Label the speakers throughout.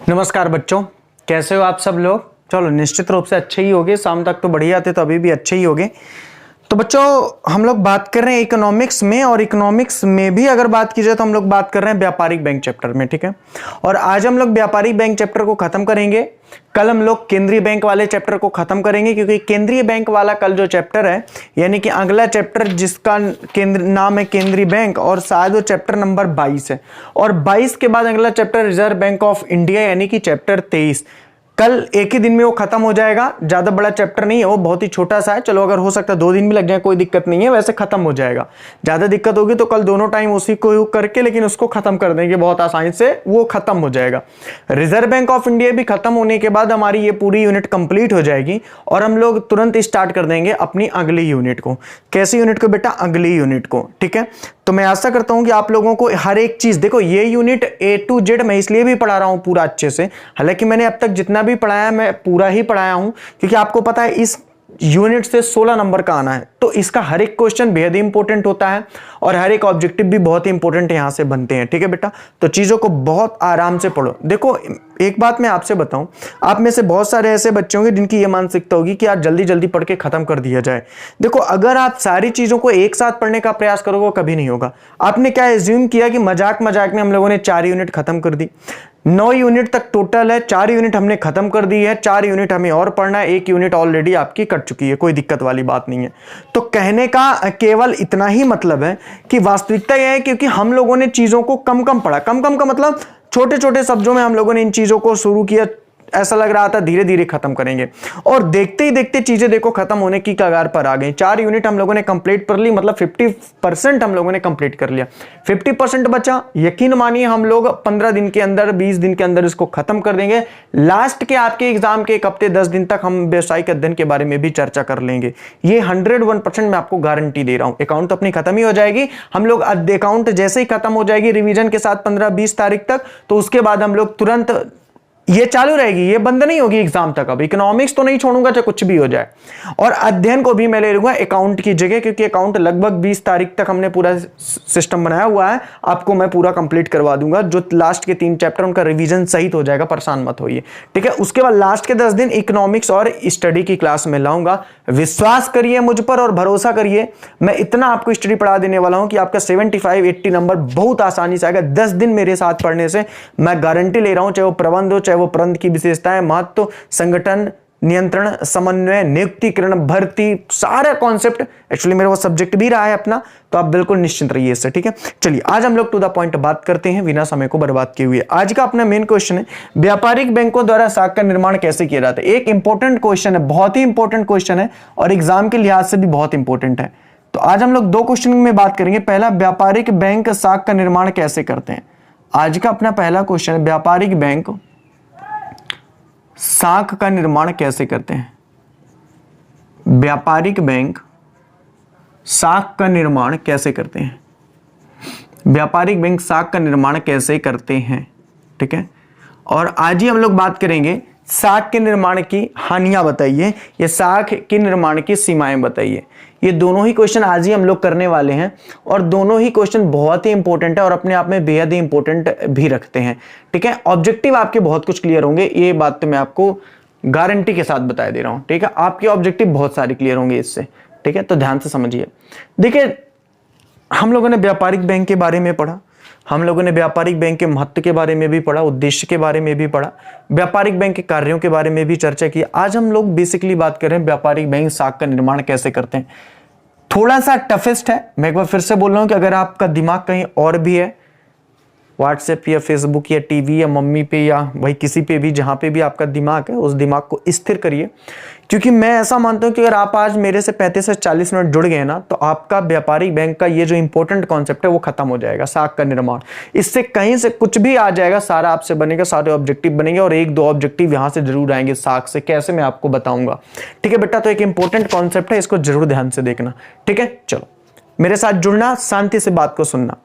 Speaker 1: नमस्कार बच्चों, कैसे हो आप सब लोग। चलो निश्चित रूप से अच्छे ही होंगे, शाम तक तो बढ़िया थे तो अभी भी अच्छे ही होंगे। तो बच्चों हम लोग बात कर रहे हैं इकोनॉमिक्स में, और इकोनॉमिक्स में भी अगर बात की जाए तो हम लोग बात कर रहे हैं व्यापारिक बैंक चैप्टर में, ठीक है। और आज हम लोग व्यापारिक बैंक चैप्टर को खत्म करेंगे। कल हम लोग केंद्रीय बैंक वाले चैप्टर को खत्म करेंगे, क्योंकि केंद्रीय बैंक वाला कल जो चैप्टर है, यानी कि अगला चैप्टर जिसका केंद्र नाम है केंद्रीय बैंक, और शायद वो चैप्टर नंबर 22 है। और 22 के बाद अगला chapter reserve bank of India, यानी कि चैप्टर 23। कल एक ही दिन में वो खत्म हो जाएगा। ज्यादा बड़ा चैप्टर नहीं है, वो बहुत ही छोटा सा है। चलो अगर हो सकता है 2 दिन भी लग जाए कोई दिक्कत नहीं है, वैसे खत्म हो जाएगा। ज्यादा दिक्कत होगी तो कल दोनों टाइम उसी को करके, लेकिन उसको खत्म कर देंगे बहुत आसानी से, वो खत्म हो जाएगा। रिजर्व बैंक ऑफ इंडिया भी खत्म होने के बाद हमारी ये पूरी यूनिट कंप्लीट हो जाएगी, और हम लोग तुरंत स्टार्ट कर देंगे अपनी अगली यूनिट को। कैसी यूनिट को बेटा? अगली यूनिट को, ठीक है। तो मैं आशा करता हूं कि आप लोगों को हर एक चीज, देखो ये यूनिट A to Z मैं इसलिए भी पढ़ा रहा हूं पूरा अच्छे से, हालांकि मैंने अब तक जितना भी पढ़ाया मैं पूरा ही पढ़ाया हूं, क्योंकि आपको पता है इस यूनिट से 16 नंबर का आना है, तो इसका हर एक क्वेश्चन बेहद ही इंपॉर्टेंट होता है, और हर एक ऑब्जेक्टिव भी बहुत ही इंपॉर्टेंट यहां से बनते हैं, ठीक है बेटा। तो चीजों को बहुत आराम से पढ़ो। देखो एक बात मैं आपसे बताऊं, आप में से बहुत सारे ऐसे बच्चे होंगे जिनकी ये मानसिकता होगी कि यार जल्दी जल्दी पढ़ के खत्म कर दिया जाए। देखो अगर आप सारी चीजों को एक साथ पढ़ने का प्रयास करोगे कभी नहीं होगा। आपने क्या एज्यूम किया कि मजाक मजाक में हम लोगों ने 4 यूनिट खत्म कर दी। 9 यूनिट तक टोटल है, 4 यूनिट हमने खत्म कर दी है, 4 यूनिट हमें और पढ़ना है, 1 यूनिट ऑलरेडी आपकी कट चुकी है, कोई दिक्कत वाली बात नहीं है। तो कहने का केवल इतना ही मतलब है कि वास्तविकता यह है, क्योंकि हम लोगों ने चीजों को कम कम पढ़ा। कम कम का मतलब छोटे छोटे शब्दों में हम लोगों ने इन चीजों को शुरू किया, ऐसा लग रहा था धीरे धीरे खत्म करेंगे, और देखते ही देखते चीजें देखो खत्म होने की कगार पर आ गई। 4 यूनिट हम लोगों ने कंप्लीट कर ली, मतलब 50% हम लोगों ने कंप्लीट कर लिया। 50% बचा, यकीन मानिए हम लोग 15 दिन के अंदर, 20 दिन के अंदर इसको खत्म कर देंगे। लास्ट के आपके एग्जाम के 1 हफ्ते 10 दिन तक हम व्यवसायिक अध्ययन के बारे में भी चर्चा कर लेंगे। ये 101% मैं आपको गारंटी दे रहा हूं। अकाउंट तो अपनी खत्म ही हो जाएगी, हम लोग अकाउंट जैसे ही खत्म हो जाएगी रिवीजन के साथ 15-20 तारीख तक, तो उसके बाद हम लोग तुरंत ये चालू रहेगी, ये बंद नहीं होगी एग्जाम तक। अब इकोनॉमिक्स तो नहीं छोड़ूंगा चाहे कुछ भी हो जाए, और अध्ययन को भी मैं ले लूंगा अकाउंट की जगह, क्योंकि अकाउंट लगभग 20 तारीख तक हमने पूरा सिस्टम बनाया हुआ है। आपको मैं पूरा कंप्लीट करवा दूंगा। जो लास्ट के 3 चैप्टर उनका रिवीजन सहित हो जाएगा, परेशान मत होइए, ठीक है। उसके बाद लास्ट के 10 दिन इकोनॉमिक्स और स्टडी की क्लास में लाऊंगा। विश्वास करिए मुझ पर और भरोसा करिए, मैं इतना आपको स्टडी पढ़ा देने वाला हूं कि आपका 75-80 नंबर बहुत आसानी से आएगा। 10 दिन मेरे साथ पढ़ने से मैं गारंटी ले रहा हूं, चाहे वो प्रबंध हो, चाहे वो प्रबंध की विशेषताएं, महत्व, संगठन, नियंत्रण, समन्वय, नियुक्तिकरण, भर्ती, सारे कॉन्सेप्ट। एक्चुअली मेरा वो सब्जेक्ट भी रहा है अपना, तो आप बिल्कुल निश्चिंत रहिए इससे, ठीक है। चलिए आज हम लोग टू द पॉइंट बात करते हैं, बिना समय को बर्बाद किए हुए। आज का अपना मेन क्वेश्चन है, व्यापारिक बैंकों द्वारा साख का निर्माण कैसे किया जाता है। एक इंपॉर्टेंट क्वेश्चन है, बहुत ही इंपॉर्टेंट क्वेश्चन है, और एग्जाम के लिहाज से भी बहुत इंपॉर्टेंट है। तो आज हम लोग 2 क्वेश्चन में बात करेंगे। पहला, व्यापारिक बैंक साख का निर्माण कैसे करते हैं। आज का अपना पहला क्वेश्चन है, व्यापारिक बैंक साख का निर्माण कैसे करते हैं। व्यापारिक बैंक साख का निर्माण कैसे करते हैं। व्यापारिक बैंक साख का निर्माण कैसे करते हैं, ठीक है। और आज ही हम लोग बात करेंगे साख के निर्माण की हानियां बताइए, या साख के निर्माण की सीमाएं बताइए। ये दोनों ही क्वेश्चन आज ही हम लोग करने वाले हैं, और दोनों ही क्वेश्चन बहुत ही इंपॉर्टेंट है और अपने आप में बेहद ही इंपॉर्टेंट भी रखते हैं, ठीक है। ऑब्जेक्टिव आपके बहुत कुछ क्लियर होंगे, ये बात तो मैं आपको गारंटी के साथ बता दे रहा हूं, ठीक है। आपके ऑब्जेक्टिव बहुत सारे क्लियर होंगे इससे, ठीक है। तो ध्यान से समझिए। देखिए हम लोगों ने व्यापारिक बैंक के बारे में पढ़ा, हम लोगों ने व्यापारिक बैंक के महत्व के बारे में भी पढ़ा, उद्देश्य के बारे में भी पढ़ा, व्यापारिक बैंक के कार्यों के बारे में भी चर्चा की। आज हम लोग बेसिकली बात कर रहे हैं व्यापारिक बैंक साख का निर्माण कैसे करते हैं। थोड़ा सा टफेस्ट है, मैं एक बार फिर से बोल रहा हूं कि अगर आपका दिमाग कहीं और भी है, व्हाट्सएप या फेसबुक या टीवी या मम्मी पे या भाई किसी पे भी, जहां पे भी आपका दिमाग है, उस दिमाग को स्थिर करिए, क्योंकि मैं ऐसा मानता हूं कि अगर आप आज मेरे से 35 से 40 मिनट जुड़ गए ना, तो आपका व्यापारिक बैंक का ये जो इंपॉर्टेंट कॉन्सेप्ट है वो खत्म हो जाएगा, साख का निर्माण। इससे कहीं से कुछ भी आ जाएगा, सारा आपसे बनेगा, सारे ऑब्जेक्टिव बनेंगे, और 1-2 ऑब्जेक्टिव यहां से जरूर आएंगे साख से। कैसे मैं आपको बताऊंगा, ठीक है बेटा। तो एक इंपॉर्टेंट कॉन्सेप्ट है, इसको जरूर ध्यान से देखना, ठीक है। चलो मेरे साथ जुड़ना, शांति से बात को सुनना।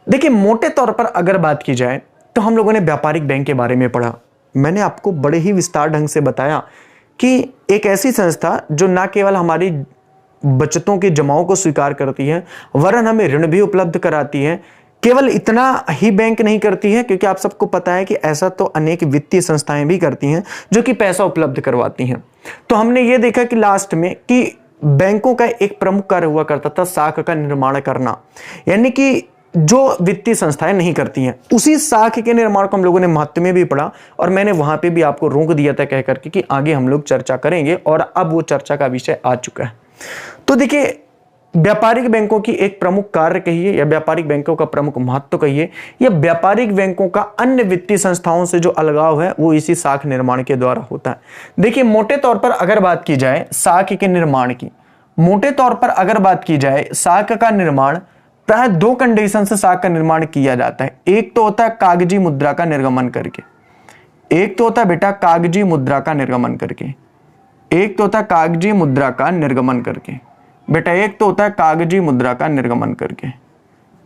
Speaker 1: देखिए मोटे तौर पर अगर बात की जाए तो हम लोगों ने व्यापारिक बैंक के बारे में पढ़ा। मैंने आपको बड़े ही विस्तार ढंग से बताया कि एक ऐसी संस्था जो न केवल हमारी बचतों के जमाओं को स्वीकार करती है, वरन हमें ऋण भी उपलब्ध कराती है, केवल इतना ही बैंक नहीं करती है, क्योंकि आप सबको पता है कि ऐसा तो अनेक वित्तीय संस्थाएं भी करती हैं जो कि पैसा उपलब्ध करवाती हैं। तो हमने ये देखा कि लास्ट में कि बैंकों का एक प्रमुख कार्य हुआ करता था साख का निर्माण करना, यानी कि जो वित्तीय संस्थाएं नहीं करती हैं उसी साख के निर्माण को हम लोगों ने महत्व में भी पढ़ा, और मैंने वहां पे भी आपको रोक दिया था कह करके कि आगे हम लोग चर्चा करेंगे, और अब वो चर्चा का विषय आ चुका है। तो देखिए, व्यापारिक बैंकों की एक प्रमुख कार्य कहिए या व्यापारिक बैंकों का प्रमुख महत्व कहिए, या व्यापारिक बैंकों का अन्य वित्तीय संस्थाओं से जो अलगाव है वो इसी साख निर्माण के द्वारा होता है। देखिए, मोटे तौर पर अगर बात की जाए साख के निर्माण की, मोटे तौर पर अगर बात की जाए साख का निर्माण प्राय दो कंडीशन से साख का निर्माण किया जाता है। एक तो होता है कागजी मुद्रा का निर्गमन करके, एक तो होता है बेटा कागजी मुद्रा का निर्गमन करके, एक तो होता है कागजी मुद्रा का निर्गमन करके बेटा, एक तो होता है कागजी मुद्रा का निर्गमन करके,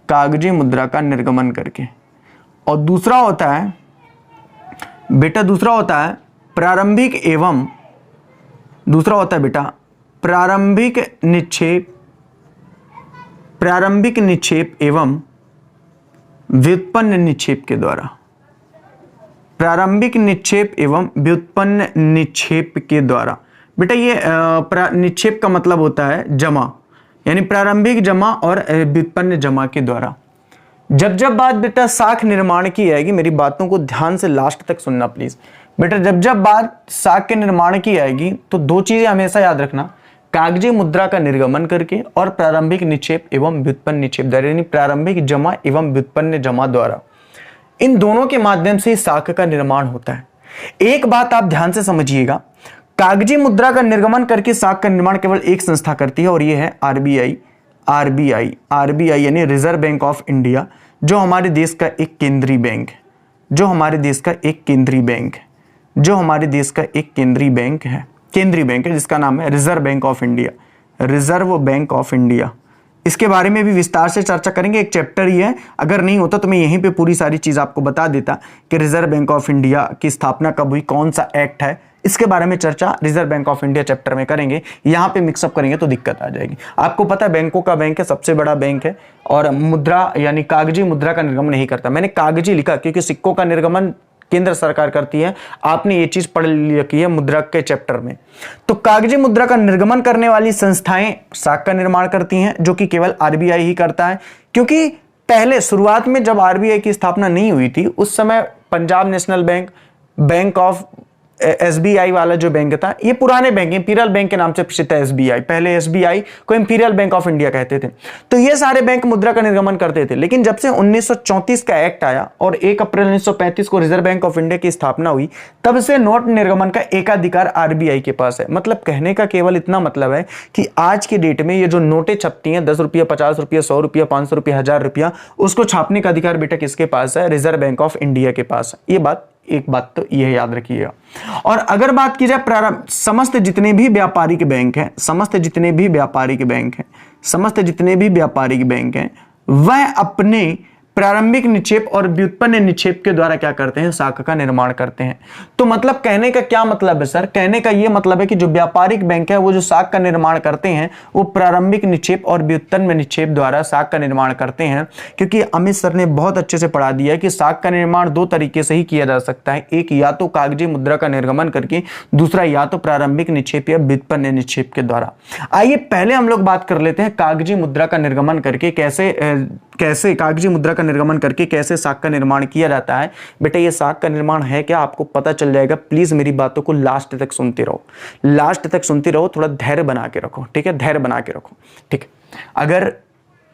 Speaker 1: कागजी मुद्रा का निर्गमन करके, और दूसरा होता है बेटा, दूसरा होता है प्रारंभिक एवं, दूसरा होता है बेटा प्रारंभिक निक्षेप, प्रारंभिक निक्षेप एवं व्युत्पन्न निक्षेप के द्वारा, प्रारंभिक निक्षेप एवं व्युत्पन्न निक्षेप के द्वारा। बेटा ये निक्षेप का मतलब होता है जमा, यानी प्रारंभिक जमा और व्युत्पन्न जमा के द्वारा। जब बात बेटा साख निर्माण की आएगी, मेरी बातों को ध्यान से लास्ट तक सुनना प्लीज बेटा, जब बात साख के निर्माण की आएगी तो दो चीजें हमेशा याद रखना, कागजी मुद्रा का निर्गमन करके और प्रारंभिक निक्षेप एवं व्युत्पन्न निक्षेप द्वारा, यानी प्रारंभिक जमा एवं व्युत्पन्न जमा द्वारा। इन दोनों के माध्यम से साख का निर्माण होता है। एक बात आप ध्यान से समझिएगा, कागजी मुद्रा का निर्गमन करके साख का निर्माण केवल एक संस्था करती है, और यह है आरबीआई। आरबीआई यानी रिजर्व बैंक ऑफ इंडिया, जो हमारे देश का एक केंद्रीय बैंक, जो हमारे देश का एक केंद्रीय बैंक, जो हमारे देश का एक केंद्रीय बैंक है, जिसका नाम है reserve bank of India, reserve bank of India. इसके बारे में भी विस्तार से चर्चा करेंगे, एक चैप्टर ही है, अगर नहीं होता तो मैं यहीं पे पूरी सारी चीज आपको बता देता कि रिजर्व बैंक ऑफ इंडिया की स्थापना कब हुई, कौन सा एक्ट है, इसके बारे में चर्चा reserve bank of India chapter में करेंगे। यहां पे मिक्सअप करेंगे तो दिक्कत आ जाएगी। आपको पता है बैंकों का बैंक है, सबसे बड़ा बैंक है, और मुद्रा यानी कागजी मुद्रा का निर्गमन नहीं करता। मैंने कागजी लिखा क्योंकि सिक्कों का निर्गमन केंद्र सरकार करती है, आपने ये चीज पढ़ रखी है मुद्रा के चैप्टर में। तो कागजी मुद्रा का निर्गमन करने वाली संस्थाएं साख का निर्माण करती हैं, जो कि केवल आरबीआई ही करता है। क्योंकि पहले शुरुआत में जब आरबीआई की स्थापना नहीं हुई थी, उस समय Punjab national bank, bank of SBI वाला जो बैंक था, ये पुराने बैंक, इंपीरियल बैंक के नाम से प्रसिद्ध है एसबीआई, पहले एसबीआई को इंपीरियल बैंक ऑफ इंडिया कहते थे। तो ये सारे बैंक मुद्रा का निर्गमन करते थे, लेकिन जब से 1934 का एक्ट आया और 1 अप्रैल 1935 को रिजर्व बैंक ऑफ इंडिया की स्थापना हुई, तब से नोट निर्गमन का एकाधिकार आरबीआई के पास है। मतलब कहने का केवल इतना मतलब है कि आज की डेट में ये जो नोटें छपती हैं 10 रुपया, 50 रुपया, 100 रुपया, 500 रुपया, 1000 रुपया, उसको छापने का अधिकार बेटा किसके पास है? रिजर्व बैंक ऑफ इंडिया के पास है। ये बात, एक बात तो यह याद रखिएगा। और अगर बात की जाए समस्त जितने भी व्यापारिक बैंक हैं, समस्त जितने भी व्यापारिक बैंक हैं, वह अपने प्रारंभिक निक्षेप और व्युत्पन्न निक्षेप के द्वारा क्या करते हैं? साख का निर्माण करते हैं। तो मतलब कहने का क्या मतलब है सर? कहने का यह मतलब है कि जो व्यापारिक बैंक है वो जो साख का निर्माण करते हैं वो प्रारंभिक निक्षेप और व्युत्पन्न निक्षेप द्वारा साख का निर्माण करते हैं। क्योंकि अमित सर ने बहुत अच्छे से पढ़ा दिया है कि साख का निर्माण दो तरीके से ही किया जा सकता है, एक या तो कागजी मुद्रा का निर्गमन करके, दूसरा या तो प्रारंभिक निक्षेप या व्युत्पन्न निक्षेप के द्वारा। आइए पहले हम लोग बात कर लेते हैं कागजी मुद्रा का निर्गमन करके कैसे कागजी मुद्रा का निर्गमन करके कैसे साख का निर्माण किया जाता है। बेटा ये साख का निर्माण है क्या, आपको पता चल जाएगा। प्लीज मेरी बातों को लास्ट तक सुनते रहो, लास्ट तक सुनते रहो, थोड़ा धैर्य बना के रखो, ठीक है? धैर्य बना के रखो, ठीक है? अगर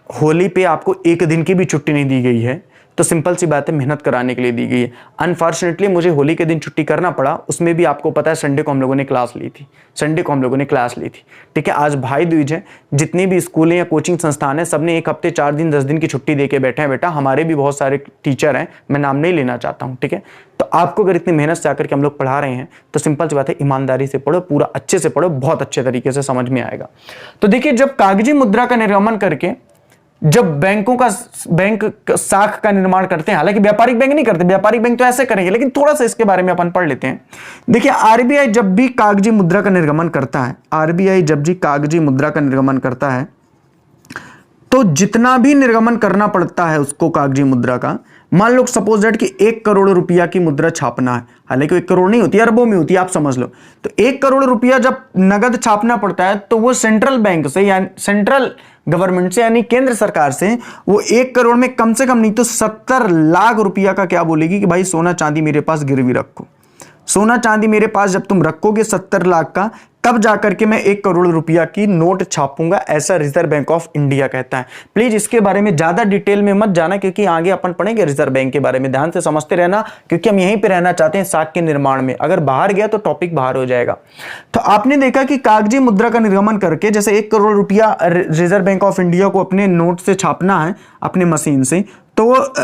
Speaker 1: होली पे आपको एक दिन की भी छुट्टी नहीं दी गई है तो सिंपल सी बात है, मेहनत कराने के लिए दी गई है। अनफॉर्चुनेटली मुझे होली के दिन छुट्टी करना पड़ा, उसमें भी आपको पता है संडे को हम लोगों ने क्लास ली थी, ठीक है? आज भाई दूज है, जितनी भी स्कूलें या कोचिंग संस्थान है सबने 1 हफ्ते 4 दिन 10 दिन की छुट्टी दे के बैठे हैं। बेटा हमारे भी बहुत सारे टीचर हैं, मैं नाम नहीं लेना चाहता हूँ, ठीक है? तो आपको अगर इतनी मेहनत से आकर के हम लोग पढ़ा रहे हैं तो सिंपल सी बात है, ईमानदारी से पढ़ो, पूरा अच्छे से पढ़ो, बहुत अच्छे तरीके से समझ में आएगा। तो देखिए, जब कागजी मुद्रा का निर्गमन करके जब बैंक साख का निर्माण करते हैं, हालांकि व्यापारिक बैंक नहीं करते, व्यापारिक बैंक तो ऐसे करेंगे, लेकिन थोड़ा सा इसके बारे में अपन पढ़ लेते हैं। देखिए आरबीआई जब भी कागजी मुद्रा का निर्गमन करता है, आरबीआई जब भी कागजी मुद्रा का निर्गमन करता है तो जितना भी निर्गमन करना पड़ता है उसको कागजी मुद्रा का, मान लो सपोज दैट कि 1 करोड़ रुपया की मुद्रा छापना है, हालांकि 1 करोड़ नहीं होती, अरबों में होती है, आप समझ लो। तो 1 करोड़ रुपया जब नगद छापना पड़ता है तो वो सेंट्रल बैंक से यानी सेंट्रल गवर्नमेंट से यानी केंद्र सरकार से वो 1 करोड़ में कम से कम नहीं तो 70 लाख रुपया का क्या बोलेगी कि भाई सोना चांदी मेरे पास गिरवी रखो। सोना चांदी मेरे पास जब तुम रखोगे 70 लाख का, तब जाकर के मैं 1 करोड़ रुपया की नोट छापूंगा, ऐसा रिजर्व बैंक ऑफ इंडिया कहता है। प्लीज इसके बारे में ज्यादा डिटेल में मत जाना, क्योंकि आगे अपन पढ़ेंगे रिजर्व बैंक के बारे में, ध्यान से समझते रहना, क्योंकि हम यहीं पे रहना चाहते हैं साख के निर्माण में। अगर बाहर गया तो टॉपिक बाहर हो जाएगा। तो आपने देखा कि कागजी मुद्रा का निर्गमन करके जैसे 1 करोड़ रुपया रिजर्व बैंक ऑफ इंडिया को अपने नोट से छापना है अपने मशीन से, तो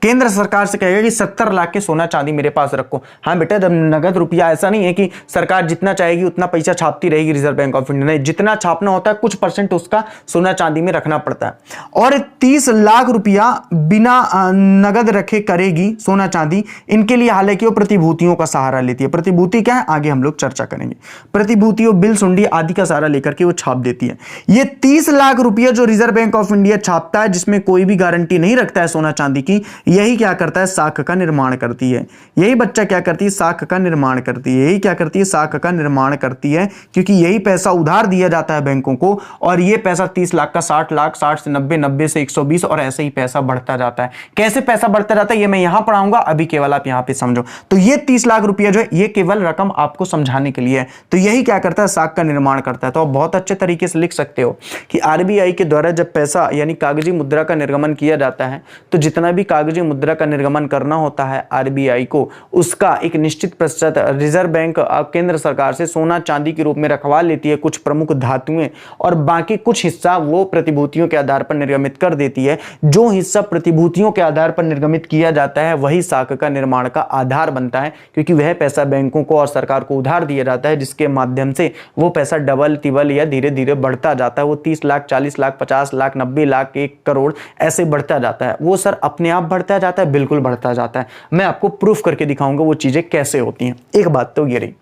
Speaker 1: केंद्र सरकार से कहेगा कि 70 लाख के सोना चांदी मेरे पास रखो। हाँ बेटा, जब नगद रुपया ऐसा नहीं है कि सरकार जितना चाहेगी उतना पैसा छापती रहेगी रिजर्व बैंक ऑफ इंडिया, नहीं, जितना छापना होता है कुछ % उसका सोना चांदी में रखना पड़ता है। और 30 लाख रुपया बिना नगद रखे करेगी सोना चांदी, इनके लिए हालांकि वो प्रतिभूतियों का सहारा लेती है। प्रतिभूति क्या है आगे हम लोग चर्चा करेंगे। प्रतिभूतियों, बिल, सुंडी आदि का सहारा लेकर के वो छाप देती है। ये 30 लाख रुपया जो रिजर्व बैंक ऑफ इंडिया छापता है, जिसमें कोई भी गारंटी नहीं रखता है सोना चांदी की, यही क्या करता है, साख का निर्माण करती है। यही बच्चा क्या करती है, साख का निर्माण करती है। यही क्या करती है, साख का निर्माण करती है, क्योंकि यही पैसा उधार दिया जाता है बैंकों को, और ये पैसा 30 लाख का 60 लाख, 60 से 90, 90 से 120, और ऐसे ही पैसा बढ़ता जाता है। कैसे पैसा बढ़ता जाता है ये मैं यहां पढ़ाऊंगा, अभी केवल आप यहां पे समझो। तो ये 30 लाख रुपया जो है ये केवल रकम आपको समझाने के लिए है। तो यही क्या करता है, साख का निर्माण करता है। तो आप बहुत अच्छे तरीके से लिख सकते हो कि आरबीआई के द्वारा जब पैसा यानी कागजी मुद्रा का निर्गमन किया जाता है, तो जितना भी कागजी मुद्रा का निर्गमन करना होता है आरबीआई को, उसका एक निश्चित प्रतिशत रिजर्व बैंक केंद्र सरकार से सोना चांदी के रूप में रखवा लेती है, कुछ प्रमुख धातुएं, और बाकी कुछ हिस्सा वो प्रतिभूतियों के आधार पर निर्गमित कर देती है। जो हिस्सा प्रतिभूतियों के आधार पर निर्गमित किया जाता है वही साख का निर्माण का आधार बनता है, क्योंकि वह पैसा बैंकों को और सरकार को उधार दिया जाता है, जिसके माध्यम से वो पैसा डबल तिबल या धीरे धीरे बढ़ता जाता है। वो 30 लाख, 40 लाख, 50 लाख, 90 लाख, 1 करोड़ ऐसे बढ़ता जाता है। वो सर अपने आप बढ़ता जाता है, बिल्कुल बढ़ता जाता है। मैं आपको प्रूफ करके दिखाऊंगा वो चीजें कैसे होती हैं। एक बात तो ये रही।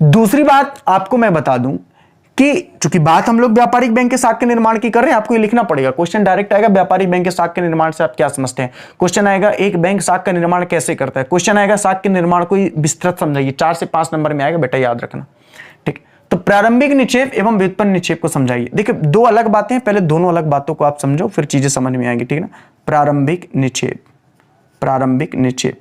Speaker 1: दूसरी बात आपको मैं बता दूं कि चूंकि बात हम लोग व्यापारिक बैंक के साख के निर्माण की कर रहे हैं, आपको ये लिखना पड़ेगा। क्वेश्चन डायरेक्ट आएगा, व्यापारिक बैंक के साख के निर्माण से आप क्या समझते हैं। क्वेश्चन आएगा, एक बैंक साख का निर्माण कैसे करता है। क्वेश्चन आएगा, साख के निर्माण को विस्तृत समझाइए। 4 से 5 नंबर में आएगा बेटा, याद रखना, ठीक। तो प्रारंभिक निक्षेप एवं व्युत्पन्न निक्षेप को समझाइए। देखिए, 2 अलग बातें हैं, पहले दोनों अलग बातों को आप समझो, फिर चीजें समझ में आएंगी, ठीक है ना। प्रारंभिक निक्षेप, प्रारंभिक निक्षेप।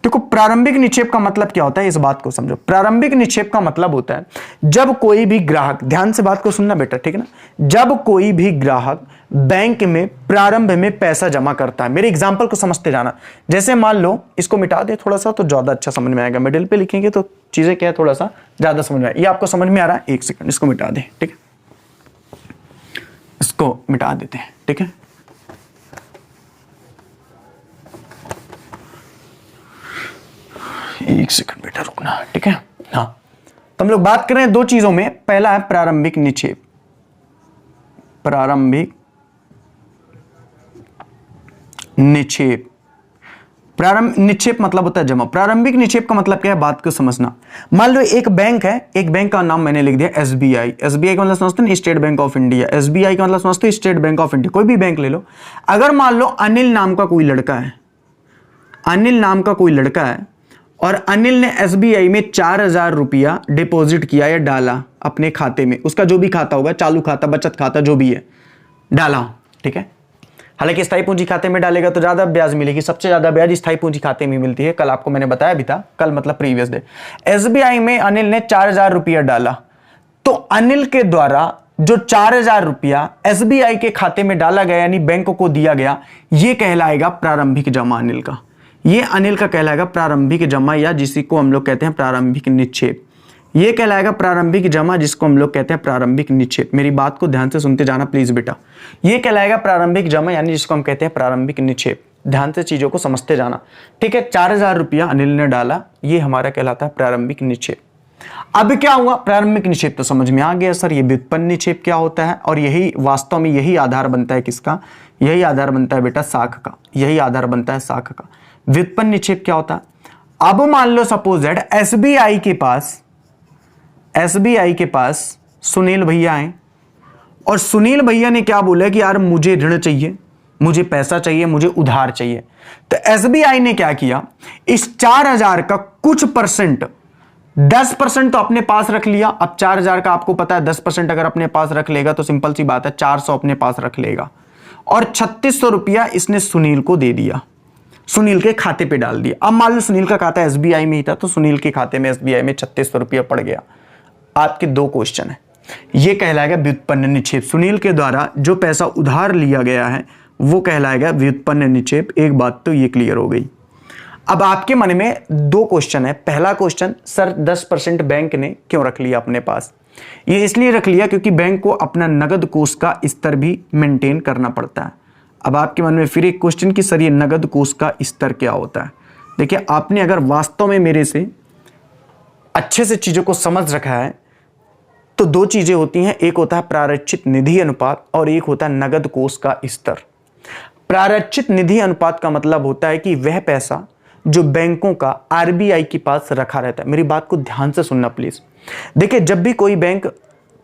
Speaker 1: देखो, प्रारंभिक निक्षेप का मतलब क्या होता है, इस बात को समझो। प्रारंभिक निक्षेप का मतलब होता है जब कोई भी ग्राहक, ध्यान से बात को सुनना बेटा, ठीक है ना। जब कोई भी ग्राहक बैंक में प्रारंभ में पैसा जमा करता है, मेरे एग्जांपल को समझते जाना। जैसे मान लो इसको मिटा दे थोड़ा सा तो ज्यादा अच्छा समझ में आएगा। मिडिल पे लिखेंगे तो चीजें क्या है थोड़ा सा ज्यादा समझ में आएगा। ये आपको समझ में आ रहा है, 1 सेकंड इसको मिटा दे, ठीक है। इसको मिटा देते हैं, ठीक है। एक सेकंड बेटा रुकना, ठीक है। हाँ, तो हम लोग बात कर रहे हैं 2 चीजों में। पहला है प्रारंभिक निक्षेप। प्रारंभिक निक्षेप, प्रारंभ निक्षेप मतलब होता है जमा। प्रारंभिक निक्षेप का मतलब क्या है, बात को समझना। मान लो एक बैंक है, एक बैंक का नाम मैंने लिख दिया एसबीआई। एसबीआई का मतलब समझते हैं state bank of India. SBI का मतलब समझते हैं स्टेट बैंक ऑफ इंडिया। कोई भी बैंक ले लो। अगर मान लो अनिल नाम का कोई लड़का है, अनिल नाम का कोई लड़का है, और अनिल ने एसबीआई में 4000 रुपया डिपॉजिट किया या डाला अपने खाते में। उसका जो भी खाता होगा, चालू खाता, बचत खाता, जो भी है, डाला, ठीक है। हालांकि स्थायी पूंजी खाते में डालेगा तो ज्यादा ब्याज मिलेगी। सबसे ज्यादा ब्याज स्थायी पूंजी खाते में मिलती है। कल आपको मैंने बताया भी था, कल मतलब प्रीवियस डे। एसबीआई में अनिल ने 4000 रुपया डाला, तो अनिल के द्वारा जो 4000 रुपया एसबीआई के खाते में डाला गया यानी बैंक को दिया गया, यह कहलाएगा प्रारंभिक जमा अनिल का। ये अनिल का कहलाएगा प्रारंभिक जमा, या जिसी को हम लोग कहते हैं प्रारंभिक निक्षेप। ये कहलाएगा प्रारंभिक जमा, जिसको हम लोग कहते हैं प्रारंभिक निक्षेप। मेरी बात को ध्यान से सुनते जाना प्लीज बेटा। ये कहलाएगा प्रारंभिक जमा, यानी जिसको हम कहते हैं प्रारंभिक निक्षेप। ध्यान से चीजों को समझते जाना, ठीक है। 4000 रुपया अनिल ने डाला, ये हमारा कहलाता है प्रारंभिक निक्षेप। अब क्या हुआ, प्रारंभिक निक्षेप तो समझ में आ गया सर, ये व्युत्पन्न निक्षेप क्या होता है, और यही वास्तव में यही आधार बनता है किसका, यही आधार बनता है बेटा साख का। यही आधार बनता है साख का। व्युत्पन्न निक्षेप क्या होता है, अब मान लो सपोज दैट एसबीआई के पास सुनील भैया हैं, और सुनील भैया ने क्या बोला कि यार मुझे ऋण चाहिए, मुझे पैसा चाहिए, मुझे उधार चाहिए। तो एसबीआई ने क्या किया, इस 4000 का कुछ परसेंट 10% तो अपने पास रख लिया। अब 4000 का आपको पता है 10% अगर अपने पास रख लेगा तो सिंपल सी बात है 400 अपने पास रख लेगा, और 3600 रुपया इसने सुनील को दे दिया, सुनील के खाते पे डाल दिया। अब मान लो सुनील का खाता एसबीआई में ही था, तो सुनील के खाते में एसबीआई में 3600 रुपया पड़ गया। आपके दो क्वेश्चन है, यह कहलाएगा व्युत्पन्न निक्षेप। सुनील के द्वारा जो पैसा उधार लिया गया है वो कहलाएगा व्युत्पन्न निक्षेप। एक बात तो ये क्लियर हो गई। अब आपके मन में दो क्वेश्चन है। पहला क्वेश्चन, सर 10% बैंक ने क्यों रख लिया अपने पास? ये इसलिए रख लिया क्योंकि बैंक को अपना नगद कोष का स्तर भी मेंटेन करना पड़ता है। अब आपके मन में फिर एक क्वेश्चन कि सर ये नगद कोष का स्तर क्या होता है? देखिए, आपने अगर वास्तव में मेरे से अच्छे से चीजों को समझ रखा है तो दो चीजें होती हैं, एक होता है प्रारक्षित निधि अनुपात और एक होता है नगद कोष का स्तर। प्रारक्षित निधि अनुपात का मतलब होता है कि वह पैसा जो बैंकों का आरबीआई के पास रखा रहता है। मेरी बात को ध्यान से सुनना प्लीज। देखिए, जब भी कोई बैंक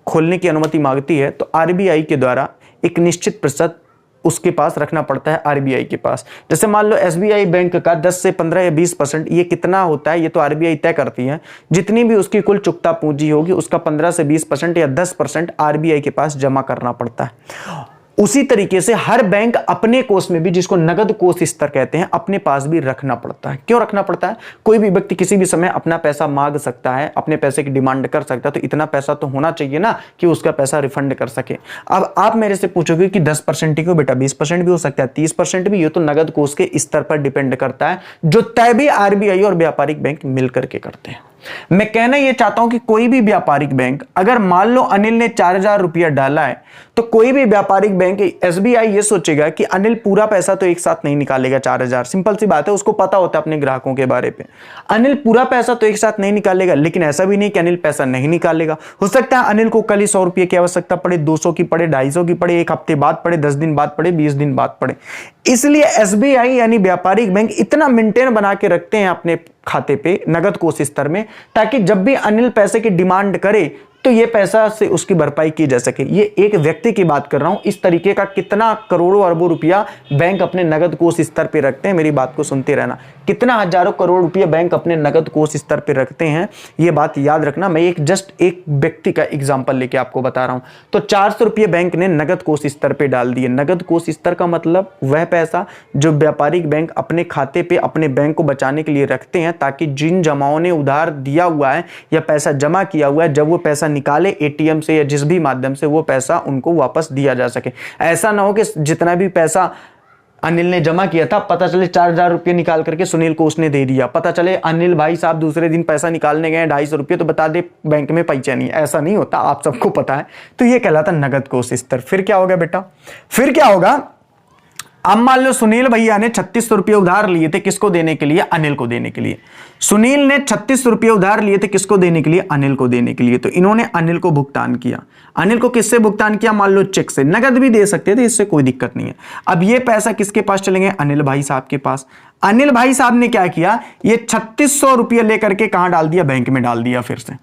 Speaker 1: खोलने की अनुमति मांगती है तो आरबीआई के द्वारा एक निश्चित प्रतिशत उसके पास रखना पड़ता है आरबीआई के पास। जैसे मान लो एसबीआई बैंक का 10 से 15 या 20%, ये कितना होता है ये तो आरबीआई तय करती है। जितनी भी उसकी कुल चुकता पूंजी होगी उसका 15 से 20% या 10% आरबीआई के पास जमा करना पड़ता है। उसी तरीके से हर बैंक अपने कोष में भी, जिसको नगद कोष स्तर कहते हैं, अपने पास भी रखना पड़ता है। क्यों रखना पड़ता है? कोई भी व्यक्ति किसी भी समय अपना पैसा मांग सकता है, अपने पैसे की डिमांड कर सकता है, तो इतना पैसा तो होना चाहिए ना कि उसका पैसा रिफंड कर सके। अब आप मेरे से पूछोगे कि 10% ही क्यों बेटा, 20% भी हो सकता है, 30% भी। ये तो नगद कोष के स्तर पर डिपेंड करता है, जो तय भी आरबीआई और व्यापारिक बैंक मिलकर के करते हैं। मैं कहना यह चाहता हूं कि कोई भी व्यापारिक बैंक, अगर मान लो अनिल ने 4000 रुपया डाला है, तो कोई भी व्यापारिक बैंक, एसबीआई ये सोचेगा कि अनिल पूरा पैसा तो एक साथ नहीं निकालेगा 4000। सिंपल सी बात है, उसको पता होता है अपने ग्राहकों के बारे पे। अनिल पूरा पैसा तो एक साथ नहीं निकालेगा, लेकिन ऐसा भी नहीं कि अनिल पैसा नहीं निकालेगा। हो सकता है अनिल को कल ही 100 रुपये की आवश्यकता पड़े, 200 की पड़े, 250 की पड़े, एक हफ्ते बाद पड़े, 10 दिन बाद पड़े, 20 दिन बाद पड़े। इसलिए एसबीआई यानी व्यापारिक बैंक इतना मेंटेन बना के रखते हैं अपने खाते पे नगद कोष स्तर में, ताकि जब भी अनिल पैसे की डिमांड करे तो ये पैसा से उसकी भरपाई की जा सके। ये एक व्यक्ति की बात कर रहा हूं। इस तरीके का कितना करोड़ों अरबों रुपया बैंक अपने नगद कोष स्तर पे रखते हैं। मेरी बात को सुनते रहना, कितना हजारों करोड़ रुपया बैंक अपने नगद कोष स्तर पे रखते हैं, ये बात याद रखना। मैं एक व्यक्ति का एग्जाम्पल लेके आपको बता रहा हूं। तो 400 रुपये बैंक ने नगद कोष स्तर पे डाल दिए। नगद कोष स्तर का मतलब वह पैसा जो व्यापारिक बैंक अपने खाते पे अपने बैंक को बचाने के लिए रखते हैं, ताकि जिन जमाओं ने उधार दिया हुआ है या पैसा जमा किया हुआ है, जब वो पैसा निकाले एटीएम से या जिस भी माध्यम से, वो पैसा उनको वापस दिया जा सके। ऐसा ना हो कि जितना भी पैसा अनिल ने जमा किया था, पता चले 4000 रुपये निकाल करके सुनील को उसने दे दिया, पता चले अनिल भाई साहब दूसरे दिन पैसा निकालने गए 250 रुपये, तो बता दे बैंक में पैसा नहीं। ऐसा नहीं होता, आप सबको पता है। तो ये कहलाता नगद कोष स्तर। फिर क्या होगा बेटा, फिर क्या होगा? अब मान लो सुनील भैया ने 3600 रुपये उधार लिए थे, किसको देने के लिए? अनिल को देने के लिए। सुनील ने 3600 रुपये उधार लिए थे, किसको देने के लिए? अनिल को देने के लिए। तो इन्होंने अनिल को भुगतान किया। अनिल को किससे भुगतान किया? मान लो चेक से, नगद भी दे सकते थे, इससे कोई दिक्कत नहीं है। अब ये पैसा किसके पास चलेंगे? अनिल भाई साहब के पास। अनिल भाई साहब ने क्या किया, ये 3600 रुपये लेकर के कहां डाल दिया? बैंक में डाल दिया। फिर से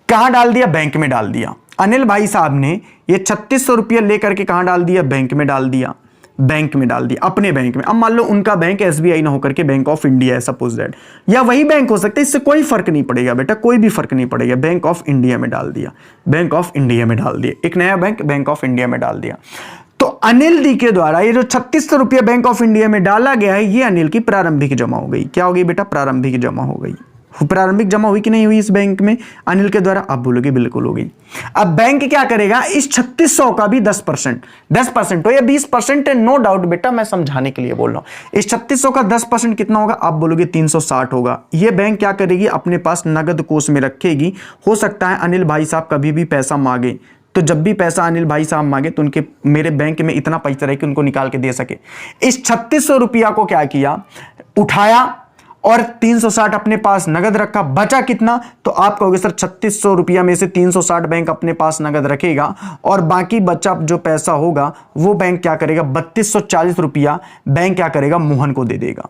Speaker 1: कहां डाल दिया? बैंक में डाल दिया। अनिल भाई साहब ने ये 3600 रुपये लेकर के कहां डाल दिया? बैंक में डाल दिया। बैंक में डाल दिया, अपने बैंक में। अब मान लो उनका बैंक एसबीआई ना होकर के बैंक ऑफ इंडिया है, सपोज दैट, या वही बैंक हो सकता है, इससे कोई फर्क नहीं पड़ेगा बेटा, कोई भी फर्क नहीं पड़ेगा। बैंक ऑफ इंडिया में डाल दिया, बैंक ऑफ इंडिया में डाल दिया, एक नया बैंक ऑफ इंडिया में डाल दिया। तो अनिल दी के द्वारा ये जो 3600 रुपया बैंक ऑफ इंडिया में डाला गया है, ये अनिल की प्रारंभिक जमा हो गई। क्या हो गई बेटा? प्रारंभिक जमा हो गई। प्रारंभिक जमा हुई कि नहीं हुई इस बैंक में अनिल के द्वारा? आप बोलोगे बिल्कुल हो गई। अब बैंक क्या करेगा, इस 3600 का भी 10% हो या 20%, नो डाउट बेटा, मैं समझाने के लिए बोल रहा हूं। इस 3600 का 10% कितना होगा? आप बोलोगे 360 होगा। यह बैंक क्या करेगी, अपने पास नगद कोष में रखेगी। हो सकता है अनिल भाई साहब कभी भी पैसा मांगे, तो जब भी पैसा अनिल भाई साहब मांगे तो उनके मेरे बैंक में इतना पैसा रहे कि उनको निकाल के दे सके। इस 3600 रुपया को क्या किया, उठाया और 360 अपने पास नगद रखा। बचा कितना? तो आप कहोगे सर 3600 रुपया में से 360 बैंक अपने पास नगद रखेगा, और बाकी बचा जो पैसा होगा वो बैंक क्या करेगा, 3240 रुपया बैंक क्या करेगा, मोहन को दे देगा।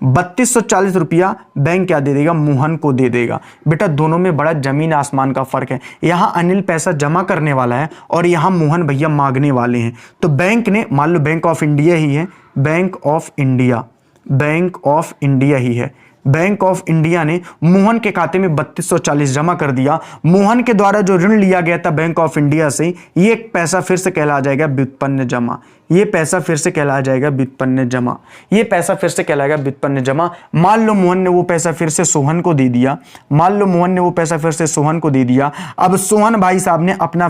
Speaker 1: ₹3240 बैंक क्या दे देगा, मोहन को दे देगा। बेटा दोनों में बड़ा जमीन आसमान का फर्क है। यहाँ अनिल पैसा जमा करने वाला है और यहाँ मोहन भैया मांगने वाले हैं। तो बैंक ने, मान लो बैंक ऑफ इंडिया ही है, बैंक ऑफ इंडिया ही है, बैंक ऑफ इंडिया ने मोहन के खाते में 3240 जमा कर दिया। मोहन के द्वारा जो ऋण लिया गया था बैंक ऑफ इंडिया से, ये पैसा फिर से कहला जाएगा व्युत्पन्न जमा। ये पैसा फिर से कहला जाएगा व्युत्पन्न जमा। ये पैसा फिर से कहलाएगा व्युत्पन्न जमा। मान लो मोहन ने वो पैसा फिर से सोहन को दे दिया, मान लो मोहन ने वो पैसा फिर से सोहन को दे दिया। अब सोहन भाई साहब ने अपना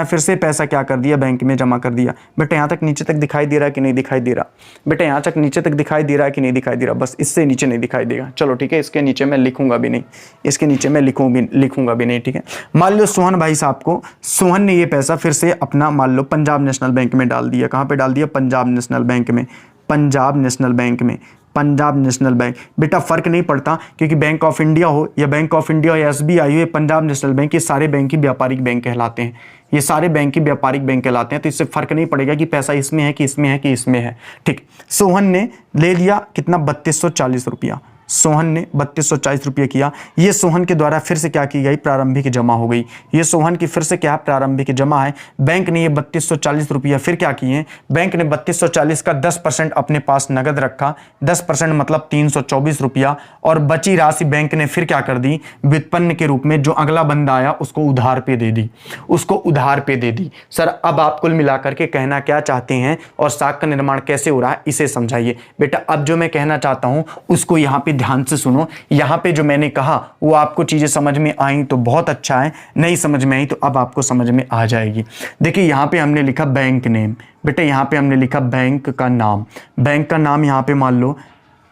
Speaker 1: फिर से पैसा क्या कर दिया, बैंक में जमा कर दिया। बेटा यहाँ तक नीचे तक दिखाई दे रहा है कि नहीं दिखाई दे रहा, बेटा यहाँ तक नीचे तक दिखाई दे रहा है कि नहीं दिखाई दे रहा, बस इससे नीचे नहीं दिखाई देगा। चलो ठीक है, इसके नीचे मैं लिखूंगा भी नहीं, इसके नीचे मैं लिखूंगा भी नहीं, ठीक है। मान लो सोहन भाई साहब को, सोहन ने ये पैसा फिर से अपना मान लो पंजाब नेशनल बैंक में डाल दिया। कहाँ पे डाल दिया, पंजाब नेशनल बैंक में, पंजाब नेशनल बैंक में, पंजाब नेशनल बैंक। बेटा फर्क नहीं पड़ता, क्योंकि बैंक ऑफ इंडिया हो या बैंक ऑफ इंडिया या एसबीआई हो या पंजाब नेशनल बैंक, ये सारे बैंक ही व्यापारिक बैंक कहलाते हैं। ये सारे बैंक ही व्यापारिक बैंक कहलाते हैं। तो इससे फर्क नहीं पड़ेगा कि पैसा इसमें है कि इसमें है कि इसमें है, ठीक। सोहन ने ले लिया कितना, 3240 रुपया। सोहन ने 3240 रुपये किया। ये सोहन के द्वारा फिर से क्या की गई, प्रारंभिक जमा हो गई। ये सोहन की फिर से क्या है, प्रारंभिक जमा है। बैंक ने ये 3240 रुपया फिर क्या किए, बैंक ने 3240 का 10% अपने पास नगद रखा, 10% मतलब 324 रुपया, और बची राशि बैंक ने फिर क्या कर दी, व्युत्पन्न के रूप में जो अगला बंदा आया उसको उधार पे दे दी, उसको उधार पे दे दी। सर अब आप कुल मिलाकर के कहना क्या चाहते हैं और साख का निर्माण कैसे हो रहा है, इसे समझाइए। बेटा अब जो मैं कहना चाहता हूं उसको यहाँ पे ध्यान से सुनो। यहां पे जो मैंने कहा वो आपको चीजें समझ में आई तो बहुत अच्छा है, नहीं समझ में आई तो अब आपको समझ में आ जाएगी। देखिए यहां पे हमने लिखा बैंक नेम, बेटा यहां पे हमने लिखा बैंक का नाम। बैंक का नाम यहां पे मान लो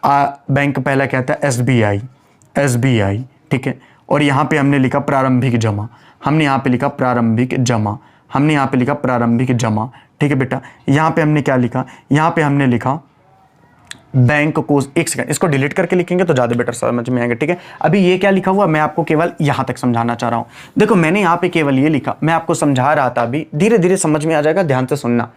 Speaker 1: बैंक पहला क्या था, एसबीआई, ठीक है। और यहां पे हमने लिखा प्रारंभिक जमा, हमने यहां पे लिखा प्रारंभिक जमा, हमने यहां पे लिखा प्रारंभिक जमा, ठीक है बेटा। यहां पे हमने क्या लिखा, यहां पे हमने लिखा बैंक को, एक सेकंड इसको डिलीट करके लिखेंगे तो ज्यादा बेटर समझ में आएगा, ठीक है। अभी ये क्या लिखा हुआ मैं आपको केवल यहां तक समझाना चाह रहा हूं। देखो मैंने यहां पे केवल ये लिखा, मैं आपको समझा रहा था, अभी धीरे धीरे समझ में आ जाएगा, ध्यान से सुनना।